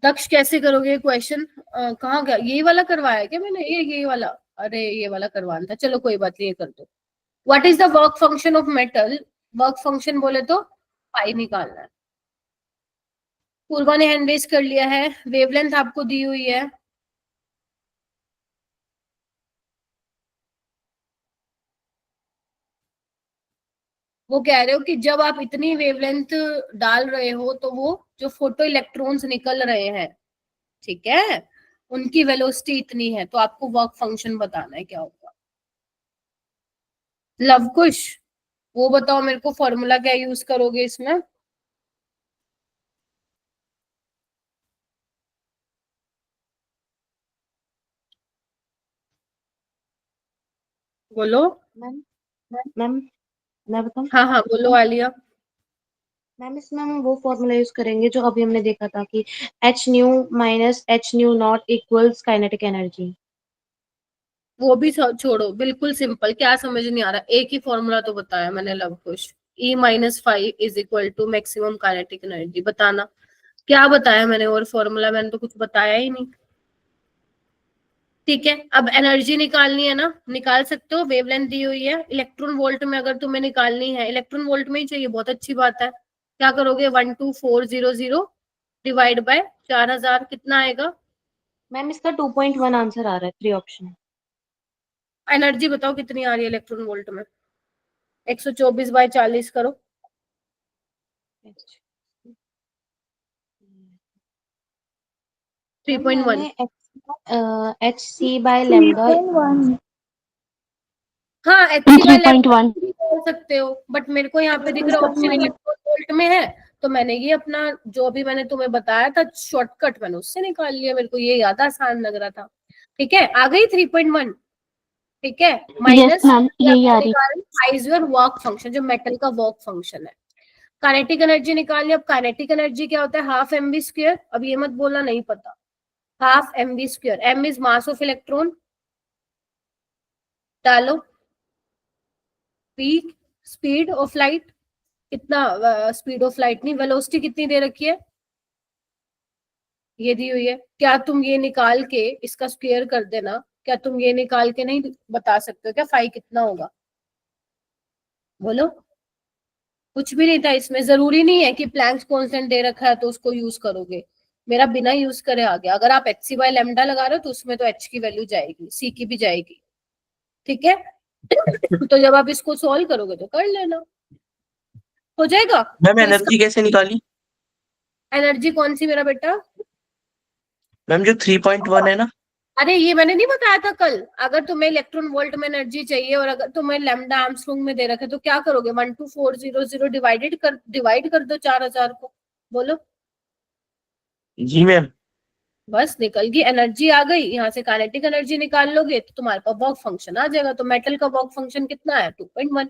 दक्ष कैसे करोगे क्वेश्चन? कहाँ गया? यही वाला करवाया क्या मैंने? ये वाला, अरे ये वाला करवाना था, चलो कोई बात नहीं, ये कर दो। What is the work function of metal? Work function बोले तो पाई निकालना है। पूर्वा ने हैंड रेस कर लिया है, वेवलेंथ आपको दी हुई है। वो कह रहे हो कि जब आप इतनी वेवलेंथ डाल रहे हो तो वो जो फोटो इलेक्ट्रॉन्स निकल रहे हैं, ठीक है, उनकी वेलोसिटी इतनी है, तो आपको वर्क फंक्शन बताना है क्या होगा। लवकुश, वो बताओ मेरे को, फॉर्मूला क्या यूज करोगे इसमें? बोलो। मैम मैम मैं बताऊं? हाँ हाँ बोलो आलिया। मैम इसमें हम वो फॉर्मूला यूज करेंगे जो अभी हमने देखा था कि H nu minus H new not equals kinetic energy. वो भी छोड़ो, बिल्कुल सिंपल, क्या समझ नहीं आ रहा, एक ही फॉर्मूला तो बताया मैंने, Luv Kush. E minus 5 is equal to maximum kinetic energy. बताना क्या बताया मैंने, और फॉर्मूला मैंने तो कुछ बताया ही नहीं। ठीक है, अब एनर्जी निकालनी है ना, निकाल सकते हो, वेवलेंथ दी हुई है, इलेक्ट्रॉन वोल्ट में अगर तुम्हें निकालनी है, इलेक्ट्रॉन वोल्ट में ही चाहिए, बहुत अच्छी बात है। क्या करोगे, 12400 डिवाइड बाय 4000, कितना आएगा? मैम इसका 2.1 आंसर आ रहा है, 3 ऑप्शन। एनर्जी बताओ कितनी आ रही है इलेक्ट्रॉन वोल्ट में? 124 बाय 40 करो। मैम 3.1। मैंने एच सी बाय लेमडा 3.1 हाँ HC बाय 3.1 भी बोल सकते हो, बट मेरे को यहाँ पे दिख रहा है ऑप्शन इलेक्ट्रॉन वोल्ट में है, तो मैंने ये अपना जो भी मैंने तुम्हें बताया था शॉर्टकट, मैंने उससे निकाल लिया, मेरे को ये ज्यादा आसान लग रहा था। ठीक है, आ गई 3.1। ठीक है, यस माइनस मैम, यही आ रही। हाइज योर वर्क फंक्शन, जो मेटल का वर्क फंक्शन है। काइनेटिक एनर्जी निकाल लिया। अब काइनेटिक एनर्जी क्या होता है, हाफ mv स्क्वायर। अब ये मत बोलना नहीं पता, half mv square, m is mass of electron, डालो। पी स्पीड ऑफ लाइट, कितना स्पीड ऑफ लाइट नहीं, वेलोसिटी कितनी दे रखी है, ये दी हुई है। क्या तुम ये निकाल के इसका स्क्वायर कर देना, क्या तुम ये निकाल के नहीं बता सकते हो क्या फाई कितना होगा? बोलो। कुछ भी नहीं था इसमें, जरूरी नहीं है कि प्लैंक्स कांस्टेंट दे रखा है तो उसको यूज करोगे, मेरा बिना यूज करे आ गया। अगर आप HC बाय लेमडा लगा रहे हो तो उसमें तो H की वैल्यू जाएगी, C की भी जाएगी। ठीक है तो जब आप इसको सॉल्व करोगे तो कर लेना, हो जाएगा। मैम तो एनर्जी कैसे निकाली? एनर्जी कौन सी मेरा बेटा? मैम जो 3.1 है ना। अरे ये मैंने नहीं बताया था कल, अगर तुम्हें इलेक्ट्रॉन वोल्ट में एनर्जी चाहिए और अगर तुम्हें लैम्डा आर्मस्ट्रॉन्ग में दे रखे तो क्या करोगे, 12400 डिवाइड कर दो 4000 को। बोलो। जी मैम। बस निकल गई, एनर्जी आ गई। यहाँ से काइनेटिक एनर्जी निकाल लोगे तो तुम्हारे पास वर्क फंक्शन आ जाएगा। तो मेटल का वर्क फंक्शन कितना है, 2.1।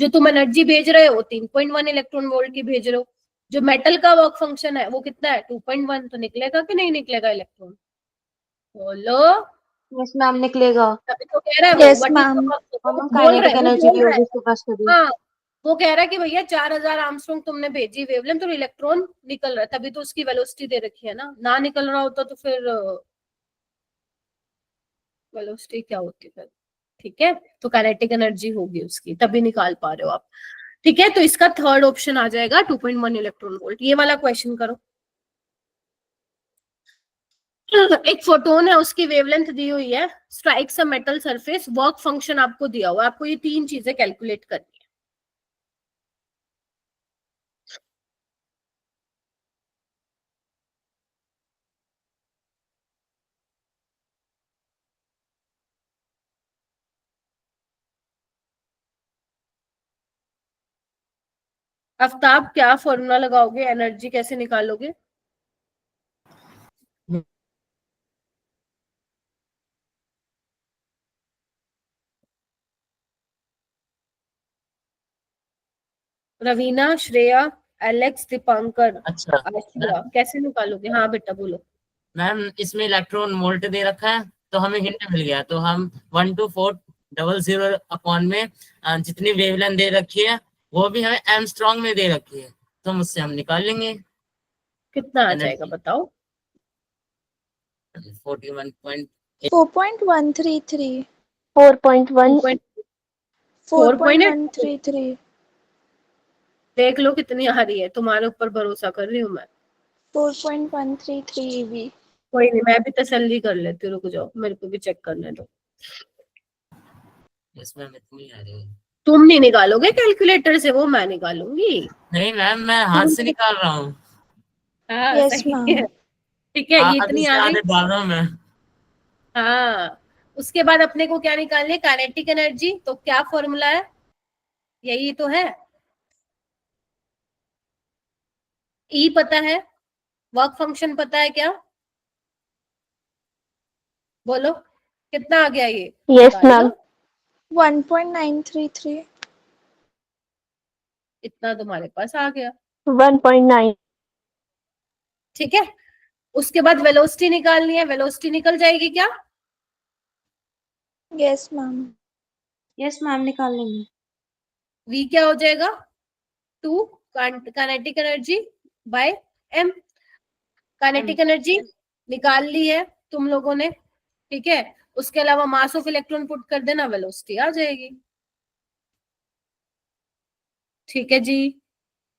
जो तुम एनर्जी भेज रहे हो 3.1 इलेक्ट्रॉन वोल्ट की भेज रहे हो, जो मेटल का वर्क फंक्शन है वो कितना है, 2.1। तो निकलेगा कि नहीं निकलेगा इलेक्ट्रॉन? बोलो। यस मैम निकलेगा। तभी तो कह रहा है वो, Yes, व्हाट इज ma'am. और हम बोल रहा काइनेटिक है, वो एनर्जी बोल भी रहा है। होगी इसके पास तभी। हाँ, वो कह रहा है कि भैया 4000 आर्मस्ट्रॉन्ग तुमने भेजी वेवलेंथ और इलेक्ट्रॉन निकल रहा है, तभी तो उसकी वेलोसिटी दे रखी है ना निकल रहा होता तो फिर वेलोसिटी क्या होती फिर? ठीक है, तो काइनेटिक एनर्जी होगी उसकी, तभी निकाल पा रहे हो आप। ठीक है, तो इसका थर्ड ऑप्शन आ जाएगा 2.1 इलेक्ट्रॉन वोल्ट। ये वाला क्वेश्चन करो। एक फोटोन है, उसकी वेवलेंथ दी हुई है, strikes a metal surface, work function आपको दिया हुआ है, आपको ये तीन चीजें कैलकुलेट करनी है। आफ्ताब क्या फॉर्मूला लगाओगे, एनर्जी कैसे निकालोगे? रवीना, श्रेया, एलेक्स, दीपांकर, अच्छा आशिया, कैसे निकालोगे? हाँ बेटा बोलो। मैम, इसमें इलेक्ट्रॉन वोल्ट दे रखा है तो हमें हिंट मिल गया, तो हम 12400 अपॉन में जितनी वेवलेंथ दे रखी है वो भी हमें एमस्ट्रॉन्ग में दे रखी है, तो मुझसे हम निकाल लेंगे कितना आ एनर्जी। जाएगा बताओ? 41.8। 4.133 4.1 4.8। 4.133 देख लो कितनी आ रही है, तुम्हारे ऊपर भरोसा कर रही हूँ मैं। 4.133 EV। कोई नहीं, मैं भी तसल्ली कर लेती हूँ, रुक जाओ मेरे को भी चेक करने दो। इसमें इतनी आ रही है। तुम नहीं निकालोगे कैलकुलेटर से, वो मैं निकालूंगी। नहीं मैम, मैं हाथ से निकाल रहा हूँ। हाँ Yes, सही ma'am. है। ठीक है, ये अभी इतनी से आ गई। आदत डाल रहा हूँ मैं। हाँ, उसके बाद अपने को क्या निकालनी है, काइनेटिक एनर्जी। तो क्या फॉर्मूला है, यही तो है। ई पता है, वर्क फंक्शन पता है क्या? बोलो कितना आ गया ये, यस निकाल मैम। लो। 1.933. इतना तुम्हारे पास आ गया, 1.9. ठीक है। उसके बाद वेलोसिटी निकालनी है, वेलोसिटी निकल जाएगी क्या? Yes, ma'am. यस मैम, निकाल लेंगे। v क्या हो जाएगा? 2 kinetic energy by m। Kinetic energy निकाल ली है तुम लोगों ने, ठीक है। उसके अलावा मास ऑफ इलेक्ट्रॉन पुट कर देना, वेलोसिटी आ जाएगी। ठीक है जी,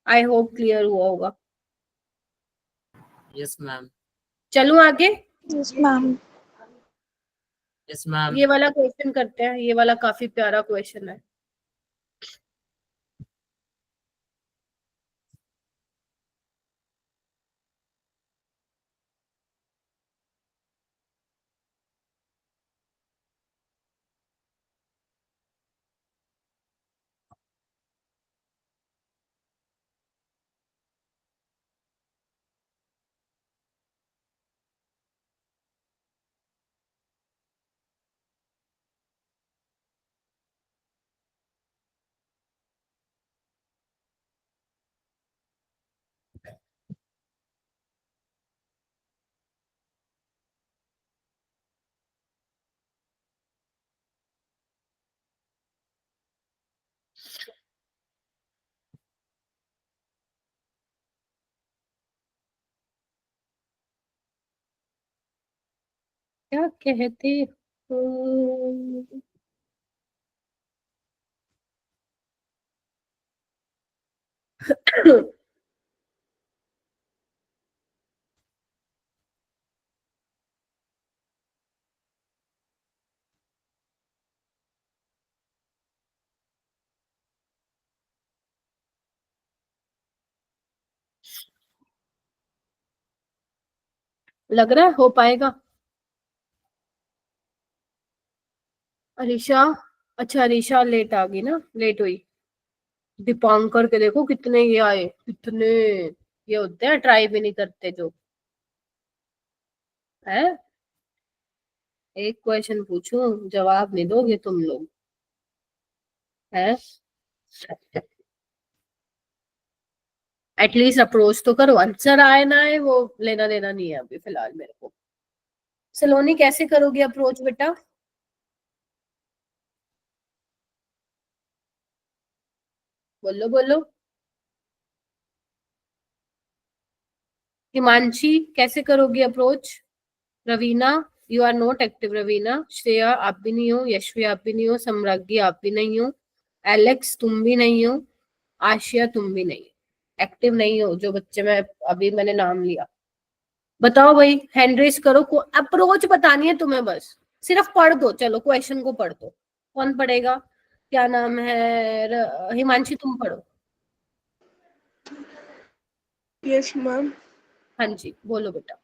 आई होप क्लियर हुआ होगा। Yes ma'am. चलूं आगे? Yes, ma'am. Yes ma'am. ये वाला क्वेश्चन करते हैं, ये वाला काफी प्यारा क्वेश्चन है। क्या कहते हो? लग रहा है हो पाएगा? अरीशा, अच्छा अरीशा लेट आ गई ना, लेट हुई। दीपांकर के देखो कितने ये आए, कितने ये होते हैं ट्राई भी नहीं करते जो है। एक क्वेश्चन पूछूं, जवाब नहीं दोगे तुम लोग है? एटलीस्ट अप्रोच तो करो, आंसर आए ना आए वो लेना देना नहीं है अभी फिलहाल मेरे को। सलोनी कैसे करोगी अप्रोच बेटा? बोलो बोलो। हिमांशी कैसे करोगी approach? Raveena, you are not active Raveena. Shreya आप भी नहीं हो, यशवी आप भी नहीं हो, सम्राज्ञी आप भी नहीं हो, एलेक्स तुम भी नहीं हो, आशिया तुम भी नहीं हो, एक्टिव नहीं हो जो बच्चे में अभी मैंने नाम लिया। बताओ भाई, हैंड रेस करो। अप्रोच बतानी है तुम्हें, बस सिर्फ पढ़ दो, चलो क्वेश्चन को पढ़ दो। कौन पढ़ेगा? क्या नाम है? हिमांशी तुम पढ़ो। Yes, ma'am. हाँ जी बोलो बेटा।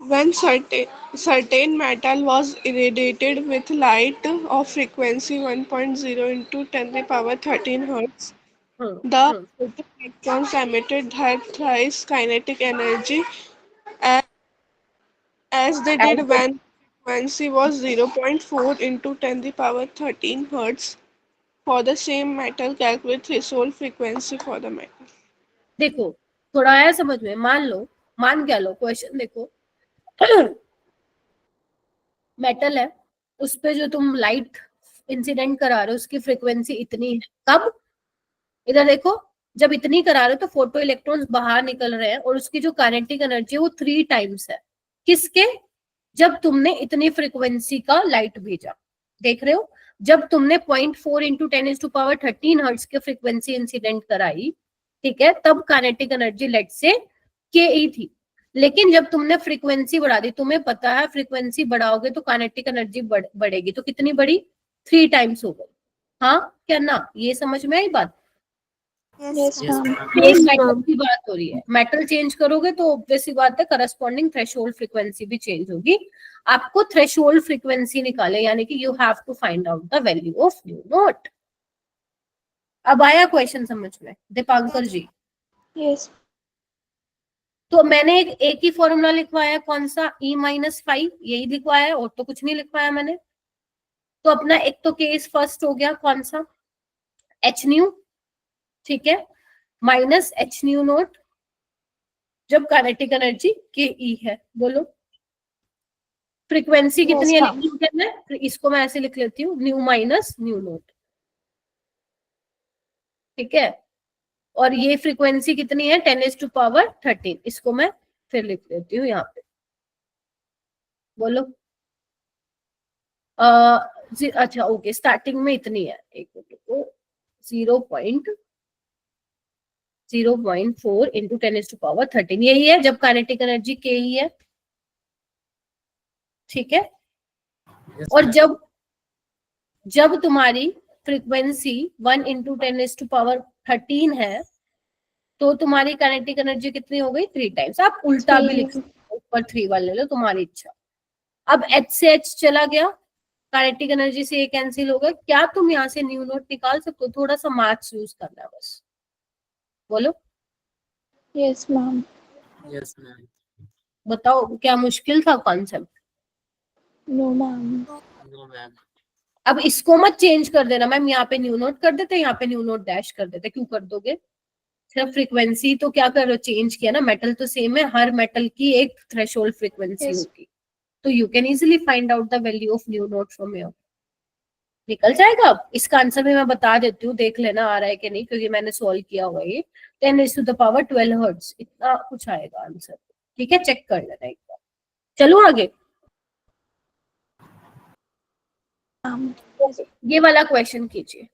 When certain metal was irradiated with light of frequency 1.0 into 10 the power 13 hertz, the hmm electrons emitted had thrice kinetic energy as, as they did when frequency was 0.4 into 10 the power 13 hertz. For the same metal, calculate threshold frequency for the metal. देखो थोड़ा आया समझ में? मान लो, मान क्या लो, question देखो। Metal है, उस पे जो तुम लाइट इंसिडेंट करा रहे हो उसकी फ्रीक्वेंसी इतनी है। कब? इधर देखो, जब इतनी करा रहे हो तो फोटो इलेक्ट्रॉन्स बाहर निकल रहे हैं और उसकी जो काइनेटिक एनर्जी है वो 3 टाइम्स है। किसके? जब तुमने इतनी फ्रीक्वेंसी का लाइट भेजा, देख रहे हो, जब तुमने 0.4 इंटू 10⁻13 हर्ट्ज की फ्रीक्वेंसी इंसिडेंट कराई, ठीक है, तब काइनेटिक एनर्जी लेट से के थी। लेकिन जब तुमने फ्रीक्वेंसी बढ़ा दी, तुम्हें पता है फ्रीक्वेंसी बढ़ाओगे तो काइनेटिक एनर्जी बढ़ेगी, तो कितनी बढ़ी? 3 टाइम्स हो गई। हाँ क्या ना? ये समझ में आई बात? Yes, yes ma'am. मैम। ये मेटल की बात हो रही है। मेटल चेंज करोगे तो ऑब्वियस सी बात है करस्पॉन्डिंग थ्रेशोल्ड फ्रीक्वेंसी भी चेंज होगी। आपको थ्रेशोल्ड फ्रीक्वेंसी निकाले, यानी कि you have to find out the value of nu naught. अब आया क्वेश्चन समझ में दीपांकर जी? Yes. तो मैंने एक ही फॉर्मूला लिखवाया, कौन सा? E-5 यही लिखवाया, और तो कुछ नहीं लिखवाया मैंने। तो अपना एक तो केस फर्स्ट हो गया कौन सा, एच न्यू, ठीक है, माइनस एच न्यू नोट जब काइनेटिक एनर्जी के ई है। बोलो फ्रीक्वेंसी कितनी है, ma'am. लिखनी है ना, इसको मैं ऐसे लिख लेती हूँ, न्यू माइनस न्यू नोट, ठीक है। और ये फ्रीक्वेंसी कितनी है, 10⁻13, इसको मैं फिर लिख लेती हूँ यहाँ पे। बोलो अच्छा ओके, स्टार्टिंग में इतनी है, एक मिनट को, 0.4 इंटू 10⁻13, यही है जब काइनेटिक एनर्जी के ही है, ठीक है। और जब तुम्हारी फ्रीक्वेंसी 1 इंटू 10⁻13 है, तो तुम्हारी काइनेटिक एनर्जी कितनी हो गई, 3 टाइम्स। आप उल्टा भी लिख सकते हो, ऊपर 3 वाले लो, तुम्हारी इच्छा। अब H से H चला गया, काइनेटिक एनर्जी से ये कैंसिल हो गया। क्या तुम यहाँ से न्यू नोट निकाल सकते हो, थोड़ा सा मैथ्स यूज करना है बस। बोलो Yes, ma'am. Yes ma'am. बताओ, क्या मुश्किल था concept? No, ma'am. No ma'am. अब इसको मत चेंज कर देना मैम, यहाँ पे न्यू नोट कर देते, यहाँ पे न्यू नोट डैश कर देते, क्यों कर दोगे? सिर्फ फ्रीक्वेंसी तो क्या कर रहे हो, चेंज किया ना, मेटल तो सेम है, हर मेटल की एक थ्रेशोल्ड फ्रीक्वेंसी Yes. होगी, तो you can easily find out the value of new note from your, निकल जाएगा। अब इसका आंसर भी मैं बता देती हूँ, देख लेना आ रहा है कि नहीं, क्योंकि मैंने सॉल्व किया हुआ है। 10⁻12 हर्ट्ज, इतना कुछ आएगा आंसर, ठीक है, चेक कर लेना एक बार। चलो आगे, Ma'am. ये वाला क्वेश्चन कीजिए।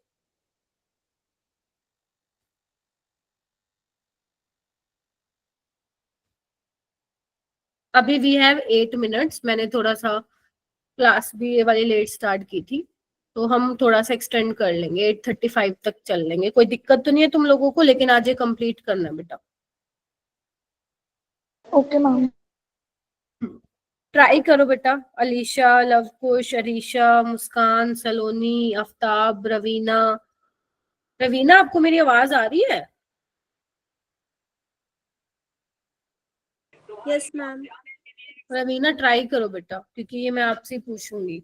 अभी वी हैव 8 मिनट्स, मैंने थोड़ा सा क्लास भी ये वाली लेट स्टार्ट की थी, तो हम थोड़ा सा एक्सटेंड कर लेंगे, 8:35 तक चल लेंगे। कोई दिक्कत तो नहीं है तुम लोगों को, लेकिन आज ये कंप्लीट करना है बेटा। Okay, ma'am. ट्राई करो बेटा। अलीशा, लवकुश, अरीशा, मुस्कान, सलोनी, आफ्ताब, रवीना। रवीना, आपको मेरी आवाज आ रही है? Yes, ma'am. रवीना ट्राई करो बेटा, क्योंकि ये मैं आपसे पूछूंगी।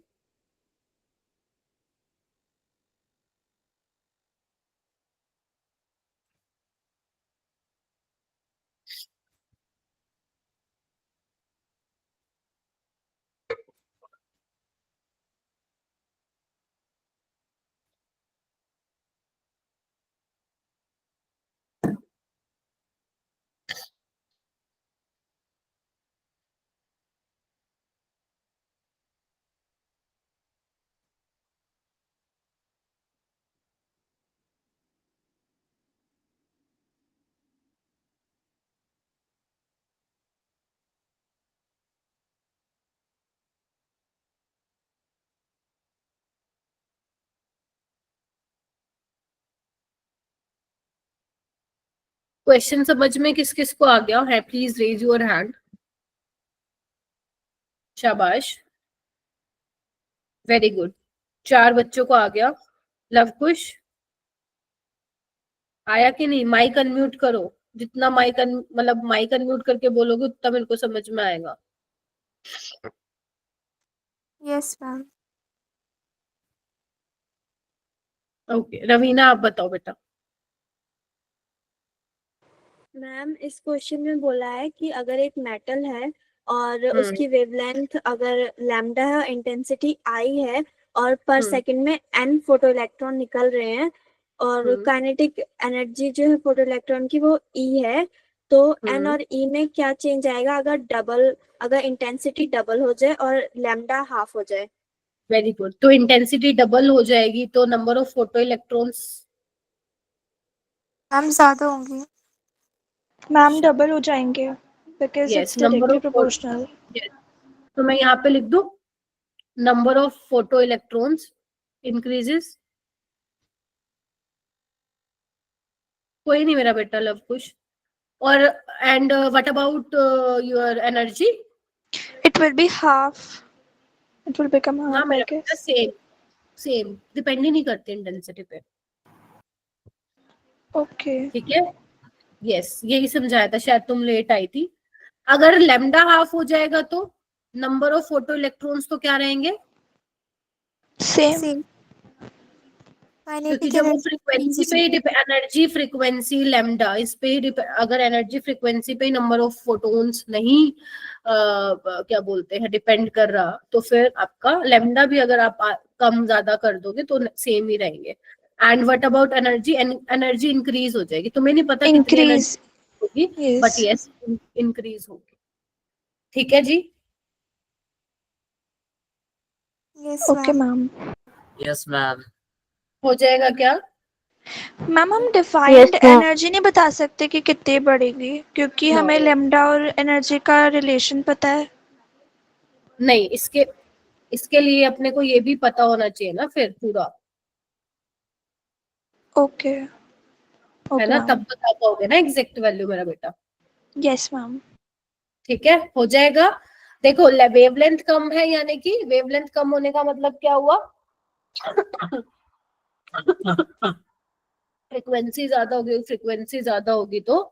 क्वेश्चन समझ में किस किस को आ गया है, प्लीज रेज योर हैंड। शाबाश, वेरी गुड, 4 बच्चों को आ गया। लवकुश आया कि नहीं? माइक अनम्यूट करो, जितना माइक मतलब माइक अनम्यूट करके बोलोगे उतना मेरे को समझ में आएगा। Yes ma'am. ओके, रवीना आप बताओ बेटा। मैम इस क्वेश्चन में बोला है कि अगर एक मेटल है और उसकी वेवलेंथ अगर लैम्डा है, इंटेंसिटी आई है, और पर सेकंड में n फोटो इलेक्ट्रॉन निकल रहे हैं, और काइनेटिक एनर्जी जो है फोटो इलेक्ट्रॉन की वो E है, तो n और E में क्या चेंज आएगा अगर इंटेंसिटी डबल हो जाए और लैम्डा हाफ हो जाए? वेरी गुड, तो इंटेंसिटी डबल हो जाएगी तो number of photo electrons ma'am ज्यादा होंगी। मैम डबल हो जाएंगे because Yes, it's directly number of proportional. yes. तो मैं यहाँ पे लिख दूं, number of photo electrons increases. कोई नहीं मेरा बेटा लवकुश। और and what about your energy? It will be half. It will become हाँ half, I मेरा बेटा, guess. सेम डिपेंड ही नहीं करते इंटेंसिटी पे, Okay. ठीक है। यस, यही समझाया था, शायद तुम लेट आई थी। अगर लैम्डा हाफ हो जाएगा तो नंबर ऑफ फोटो इलेक्ट्रॉन्स तो क्या रहेंगे? सेम सेम क्योंकि काइनेटिक जब वो एनर्जी फ्रीक्वेंसी पे ही एनर्जी फ्रीक्वेंसी लेमडा इस पे ही अगर एनर्जी फ्रीक्वेंसी पे ही नंबर ऑफ फोटोन्स नहीं क्या बोलते हैं डिपेंड कर रहा, तो फिर आपका लेमडा भी अगर आप कम ज्यादा कर दोगे तो सेम ही रहेंगे. And what about energy? Energy increase हो जाएगी. तुम्हें नहीं पता कितनी एनर्जी इंक्रीज होगी, बट यस यस इंक्रीज होगी. ठीक है जी. Yes okay ma'am. Ma'am. Yes ma'am. हो जाएगा क्या? मैम हम यस डिफाइंड मैम. एनर्जी नहीं बता सकते कि कितनी बढ़ेगी क्योंकि नो हमें लेमडा और एनर्जी का रिलेशन पता है. नहीं, इसके लिए अपने को ये भी पता होना चाहिए ना फिर पूरा, ओके है ओके ना, मैम. तब बता पाओगे ना एग्जैक्ट वैल्यू मेरा बेटा. Yes ma'am. ठीक है, हो जाएगा. देखो वेवलेंथ कम है, यानी कि वेवलेंथ कम होने का मतलब क्या हुआ? फ्रीक्वेंसी ज्यादा होगी, फ्रीक्वेंसी ज्यादा होगी तो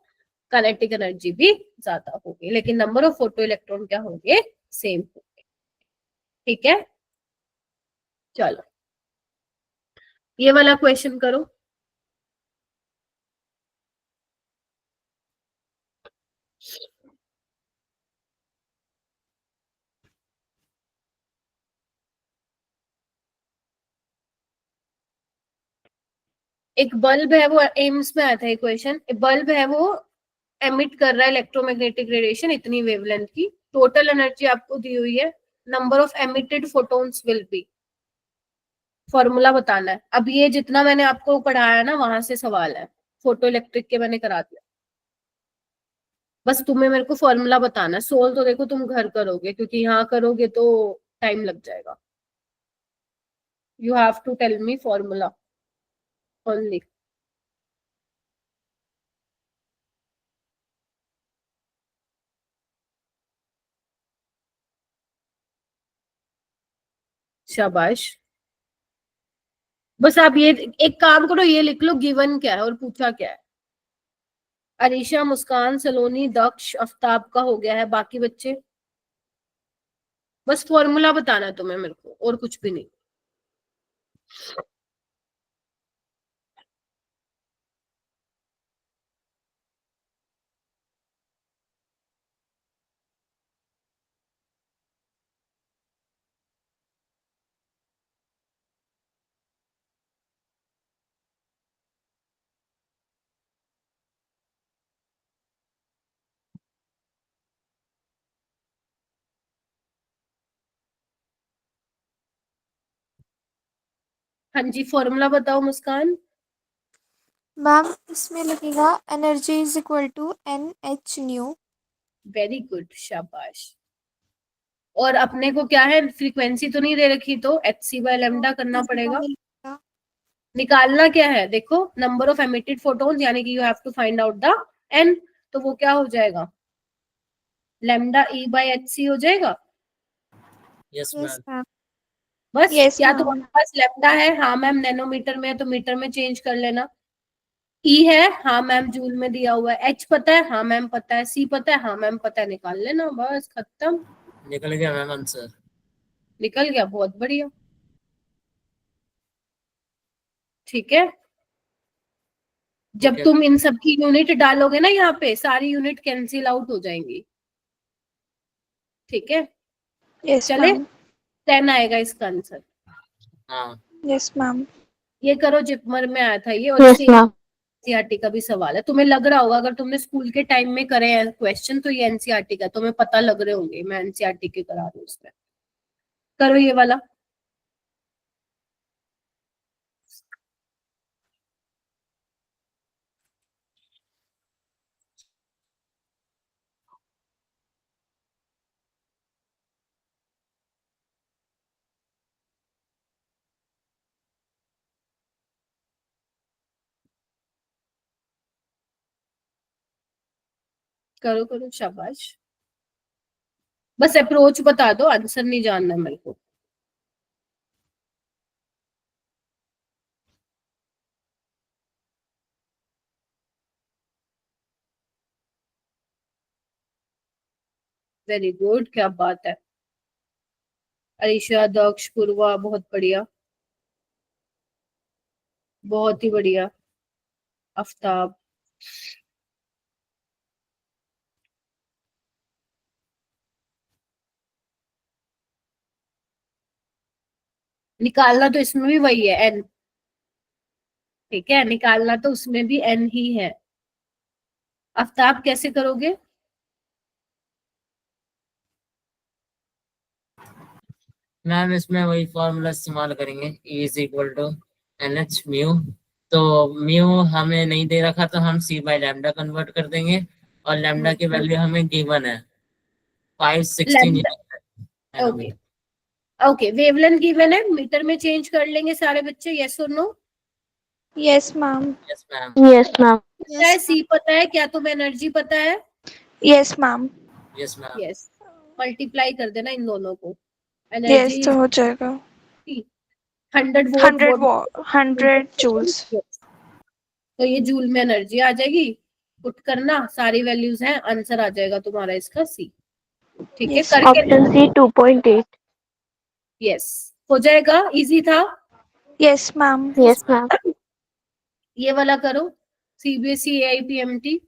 काइनेटिक एनर्जी भी ज्यादा होगी, लेकिन नंबर ऑफ फोटो इलेक्ट्रॉन क्या होंगे? सेम होंगे. ठीक है, चलो ये वाला क्वेश्चन करो. एक बल्ब है, वो एम्स में आया था क्वेश्चन. बल्ब है वो एमिट कर रहा है इलेक्ट्रोमैग्नेटिक रेडिएशन इतनी वेवलेंथ की. टोटल एनर्जी आपको दी हुई है. Number of emitted photons will be. Formula बताना है. अब ये जितना मैंने आपको पढ़ाया ना वहां से सवाल है. फोटो इलेक्ट्रिक के मैंने करा दिया. बस तुम्हें मेरे को फॉर्मूला बताना है. सोल्व तो देखो तुम घर करोगे, क्योंकि यहाँ करोगे तो टाइम लग जाएगा. You have to tell me formula only. शाबाश. बस आप ये एक काम करो, ये लिख लो गिवन क्या है और पूछा क्या है. अरीशा, मुस्कान, सलोनी, दक्ष, आफ्ताब का हो गया है. बाकी बच्चे बस फॉर्मूला बताना है तुम्हें मेरे को, और कुछ भी नहीं. हाँ जी, फॉर्मूला बताओ मुस्कान. मैम इसमें लगेगा energy is equal to N H nu. Very good, शाबाश. और अपने को क्या है, फ्रीक्वेंसी तो नहीं दे रखी, तो एच सी बाय लेमडा करना पड़ेगा. निकालना क्या है? देखो नंबर ऑफ एमिटेड फोटोन्स, यानी कि you have to find out the N. तो वो क्या हो जाएगा? Lambda E by H C हो जाएगा. Yes yes ma'am. मैम. बस. Yes, क्या ma'am. तुम्हारे पास लेमडा है? हाँ मैम. नैनोमीटर में है तो मीटर में चेंज कर लेना. ई है? हाँ मैम जूल में दिया हुआ है. एच पता है? हाँ मैम पता है. सी पता है? हाँ मैम पता है. निकाल लेना, बस खत्म. निकल गया मैम आंसर. निकल गया, बहुत बढ़िया. ठीक है, जब Okay. तुम इन सब की यूनिट डालोगे ना यहाँ पे, सारी यूनिट कैंसिल आउट हो जाएंगी. ठीक है, Yes, चले. ma'am. 10 आएगा इसका आंसर. हाँ. Yes, ma'am. ये करो, जिपमर में आया था ये, और यस इससे मैम. एनसीईआरटी का भी सवाल है. तुम्हें लग रहा होगा, अगर तुमने स्कूल के टाइम में करे हैं क्वेश्चन, तो ये एनसीईआरटी का तुम्हें पता लग रहे होंगे. मैं एनसीईआरटी के करा रही हूँ इसमें. करो ये वाला. करो करो, शाबाश. बस अप्रोच बता दो, आंसर नहीं जानना मेरे को. वेरी गुड, क्या बात है. अरीशा, दक्ष, पूर्वा, बहुत बढ़िया. बहुत ही बढ़िया आफ्ताब। निकालना तो इसमें भी वही है n, ठीक है, निकालना तो उसमें भी n ही है। आफ्ताब कैसे करोगे? मैम इसमें वही फॉर्मूला इस्तेमाल करेंगे, E is equal to NH mu. तो म्यू हमें नहीं दे रखा तो हम C बाय लैम्डा कन्वर्ट कर देंगे, और लैम्डा की वैल्यू हमें गिवन है 516 lambda, okay okay, wavelength given है, मीटर में चेंज कर लेंगे सारे बच्चे, यस और no? Yes, ma'am. Yes ma'am. Yes ma'am. पता है, सी पता है, क्या तुम्हें एनर्जी पता है? Yes, ma'am. Yes ma'am. Yes, multiply कर देना इन दोनों को। Yes, एनर्जी तो हो जाएगा 100 100 वोल्ट 100 joules. तो ये जूल में एनर्जी आ जाएगी, पुट करना, सारी वैल्यूज हैं, आंसर आ जाएगा तुम्हारा इसका सी। ठीक है, Yes. करके ऑप्शन सी 2.8। यस, हो जाएगा, इजी था। Yes, ma'am. Yes ma'am. ये वाला करो, सीबीएसई AIPMT।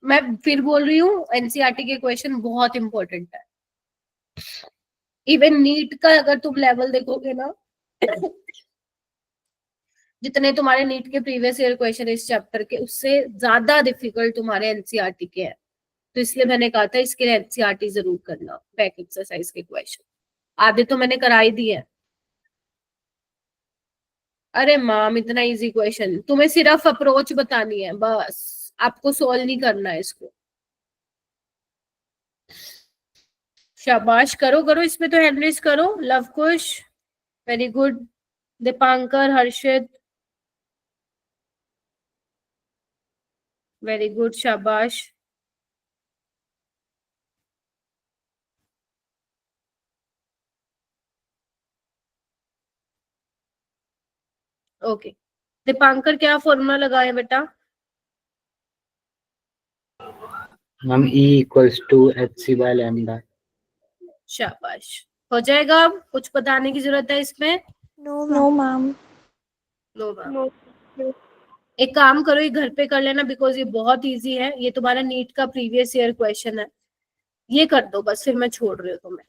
मैं फिर बोल रही हूँ, एनसीईआरटी के क्वेश्चन बहुत इंपॉर्टेंट है। इवन नीट का अगर तुम लेवल देखोगे ना, जितने तुम्हारे नीट के प्रीवियस ईयर क्वेश्चन इस चैप्टर के, उससे ज्यादा डिफिकल्ट तुम्हारे एनसीईआरटी के हैं। तो इसलिए मैंने कहा था इसके लिए एनसीईआरटी जरूर करना, बैक एक्सरसाइज के क्वेश्चन आधे तो मैंने करा ही दिए हैं। अरे मैम इतना इजी क्वेश्चन, तुम्हें सिर्फ अप्रोच बतानी है बस, आपको सोल्व नहीं करना है इसको। शाबाश, करो करो, इसमें तो हैंड रेज करो। Luv Kush, very good. Dipankar, Harshit, very good, शाबाश। ओके, दीपांकर क्या फॉर्मूला लगाए बेटा? Ma'am E equals to HC by lambda. शाबाश, हो जाएगा। अब कुछ बताने की जरूरत है इसमें? No, No, ma'am. ma'am. लो मैम। No. एक काम करो, ये घर पे कर लेना, बिकॉज ये बहुत इजी है, ये तुम्हारा नीट का प्रीवियस ईयर क्वेश्चन है। ये कर दो बस, फिर मैं छोड़ रही हूँ तुम्हें।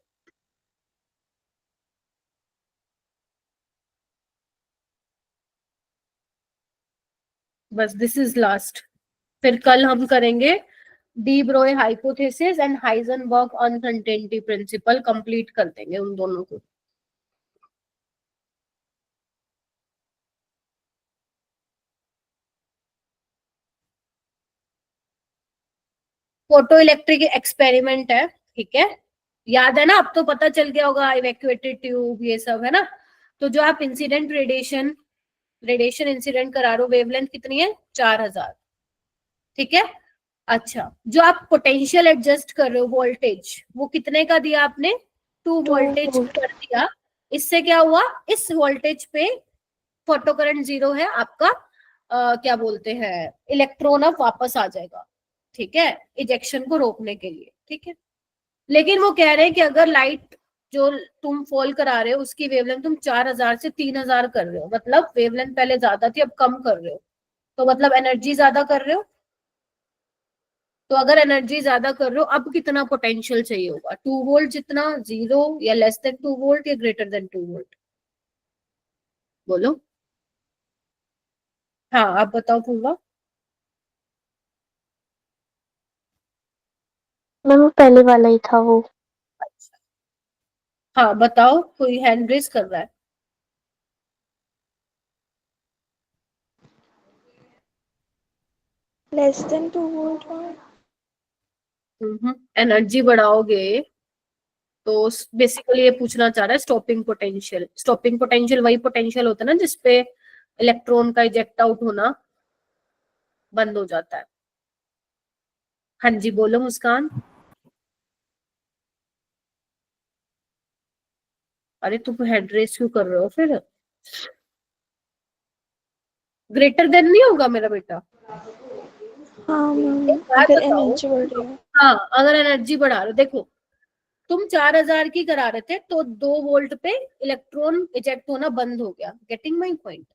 बस दिस इज लास्ट, फिर कल हम करेंगे de Broglie hypothesis and Heisenberg uncertainty principle, complete कर देंगे उन दोनों को। फोटो इलेक्ट्रिक एक्सपेरिमेंट है, ठीक है, याद है ना? अब तो पता चल गया होगा, इवैक्यूएटेड ट्यूब ये सब है ना। तो जो आप इंसिडेंट रेडिएशन इंसिडेंट करा रहे हो, वेवलेंथ कितनी है? 4000, ठीक है। अच्छा, जो आप पोटेंशियल एडजस्ट कर रहे हो वोल्टेज, वो कितने का दिया आपने? 2 वोल्टेज volt. कर दिया। इससे क्या हुआ, इस वोल्टेज पे फोटो करंट 0 है आपका, क्या बोलते हैं, इलेक्ट्रॉन अब वापस आ जाएगा, ठीक है, इजेक्शन को रोकने के लिए, ठीक है। लेकिन वो कह रहे हैं कि अगर लाइट जो तुम फॉल करा रहे हो उसकी वेवलेंथ तुम 4000 से 3000 कर रहे हो, मतलब वेवलेंथ पहले ज्यादा थी अब कम कर रहे हो, तो मतलब एनर्जी ज्यादा कर रहे हो। तो अगर एनर्जी ज्यादा कर रहे हो, अब कितना पोटेंशियल चाहिए होगा? 2 वोल्ट जितना, 0 या लेस देन 2 वोल्ट या ग्रेटर देन 2 वोल्ट? बोलो। हाँ आप बताओ पूर्वा। मैम वो पहले वाला ही था वो। हाँ बताओ, कोई हैंड रेस कर रहा है? Less than 2 volt. एनर्जी बढ़ाओगे तो बेसिकली ये पूछना चाह रहा है स्टॉपिंग पोटेंशियल। स्टॉपिंग पोटेंशियल वही पोटेंशियल होता है ना जिसपे इलेक्ट्रॉन का इजेक्ट आउट होना बंद हो जाता है। हाँ जी बोलो मुस्कान। अरे तुम हेड रेस क्यों कर रहे हो फिर? ग्रेटर देन नहीं होगा मेरा बेटा? हाँ मैम, एक बात अगर बताओ, एनर्जी बढ़ रही है। हाँ अगर एनर्जी बढ़ा रहे हो, देखो तुम 4000 की करा रहे थे तो 2 वोल्ट पे इलेक्ट्रॉन इजेक्ट होना बंद हो गया, गेटिंग माई पॉइंट,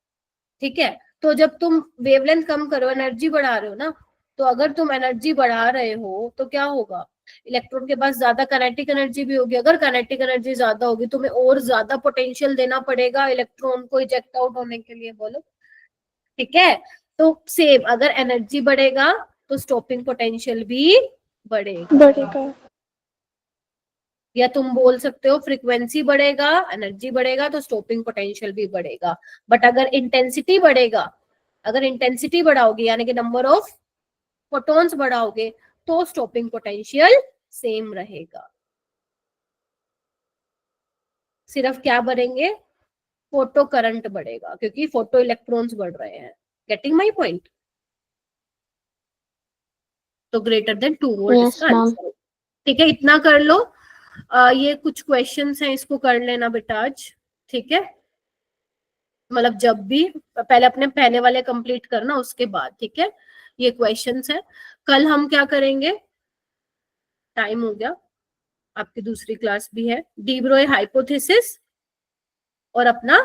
ठीक है। तो जब तुम वेवलेंथ कम करो, एनर्जी बढ़ा रहे हो ना, तो अगर तुम एनर्जी बढ़ा रहे हो तो क्या होगा, इलेक्ट्रॉन के पास ज्यादा काइनेटिक एनर्जी भी होगी। अगर काइनेटिक एनर्जी ज्यादा होगी, तुम्हें और ज्यादा पोटेंशियल देना पड़ेगा इलेक्ट्रॉन को इजेक्ट आउट होने के लिए, बोलो, ठीक है। तो सेम, अगर एनर्जी बढ़ेगा तो स्टॉपिंग पोटेंशियल भी बढ़ेगा। या तुम बोल सकते हो फ्रीक्वेंसी बढ़ेगा, एनर्जी बढ़ेगा तो स्टॉपिंग पोटेंशियल भी बढ़ेगा। बट अगर इंटेंसिटी बढ़ेगा, अगर इंटेंसिटी बढ़ाओगे यानी कि नंबर ऑफ फोटॉन्स बढ़ाओगे, तो स्टॉपिंग पोटेंशियल सेम रहेगा। सिर्फ क्या बढ़ेंगे, फोटो करंट बढ़ेगा, क्योंकि फोटो इलेक्ट्रॉन्स बढ़ रहे हैं। Getting my point? तो ग्रेटर देन 2 वोल्ट Yes, इसका ma'am. आंसर। ठीक है, इतना कर लो। ये कुछ क्वेश्चंस हैं, इसको कर लेना बेटा आज, ठीक है। मतलब जब भी, पहले अपने पहले वाले कंप्लीट करना, उसके बाद, ठीक है। ये क्वेश्चंस है। कल हम क्या करेंगे, टाइम हो गया, आपकी दूसरी क्लास भी है, डी ब्रोई हाइपोथेसिस और अपना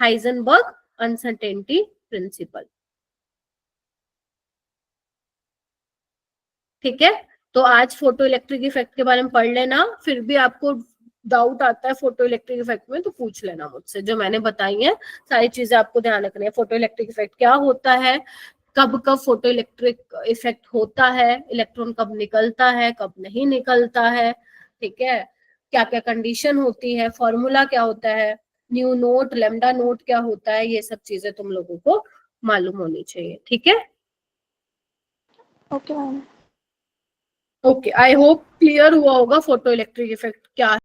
हाइजेनबर्ग अनसर्टेनिटी प्रिंसिपल, ठीक है। तो आज फोटो इलेक्ट्रिक इफेक्ट के बारे में पढ़ लेना। फिर भी आपको डाउट आता है फोटो इलेक्ट्रिक इफेक्ट में, तो पूछ लेना मुझसे। जो मैंने बताई है सारी चीजें आपको ध्यान रखनी है। फोटो इलेक्ट्रिक इफेक्ट क्या होता है, कब कब फोटो इलेक्ट्रिक इफेक्ट होता है, इलेक्ट्रॉन कब निकलता है, कब नहीं निकलता है, ठीक है। क्या क्या कंडीशन होती है, फॉर्मूला क्या होता है, न्यू नोट, लेमडा नोट क्या होता है, ये सब चीजें तुम लोगों को मालूम होनी चाहिए, ठीक है। Okay ma'am. Okay, I hope clear हुआ होगा फोटो इलेक्ट्रिक इफेक्ट क्या है।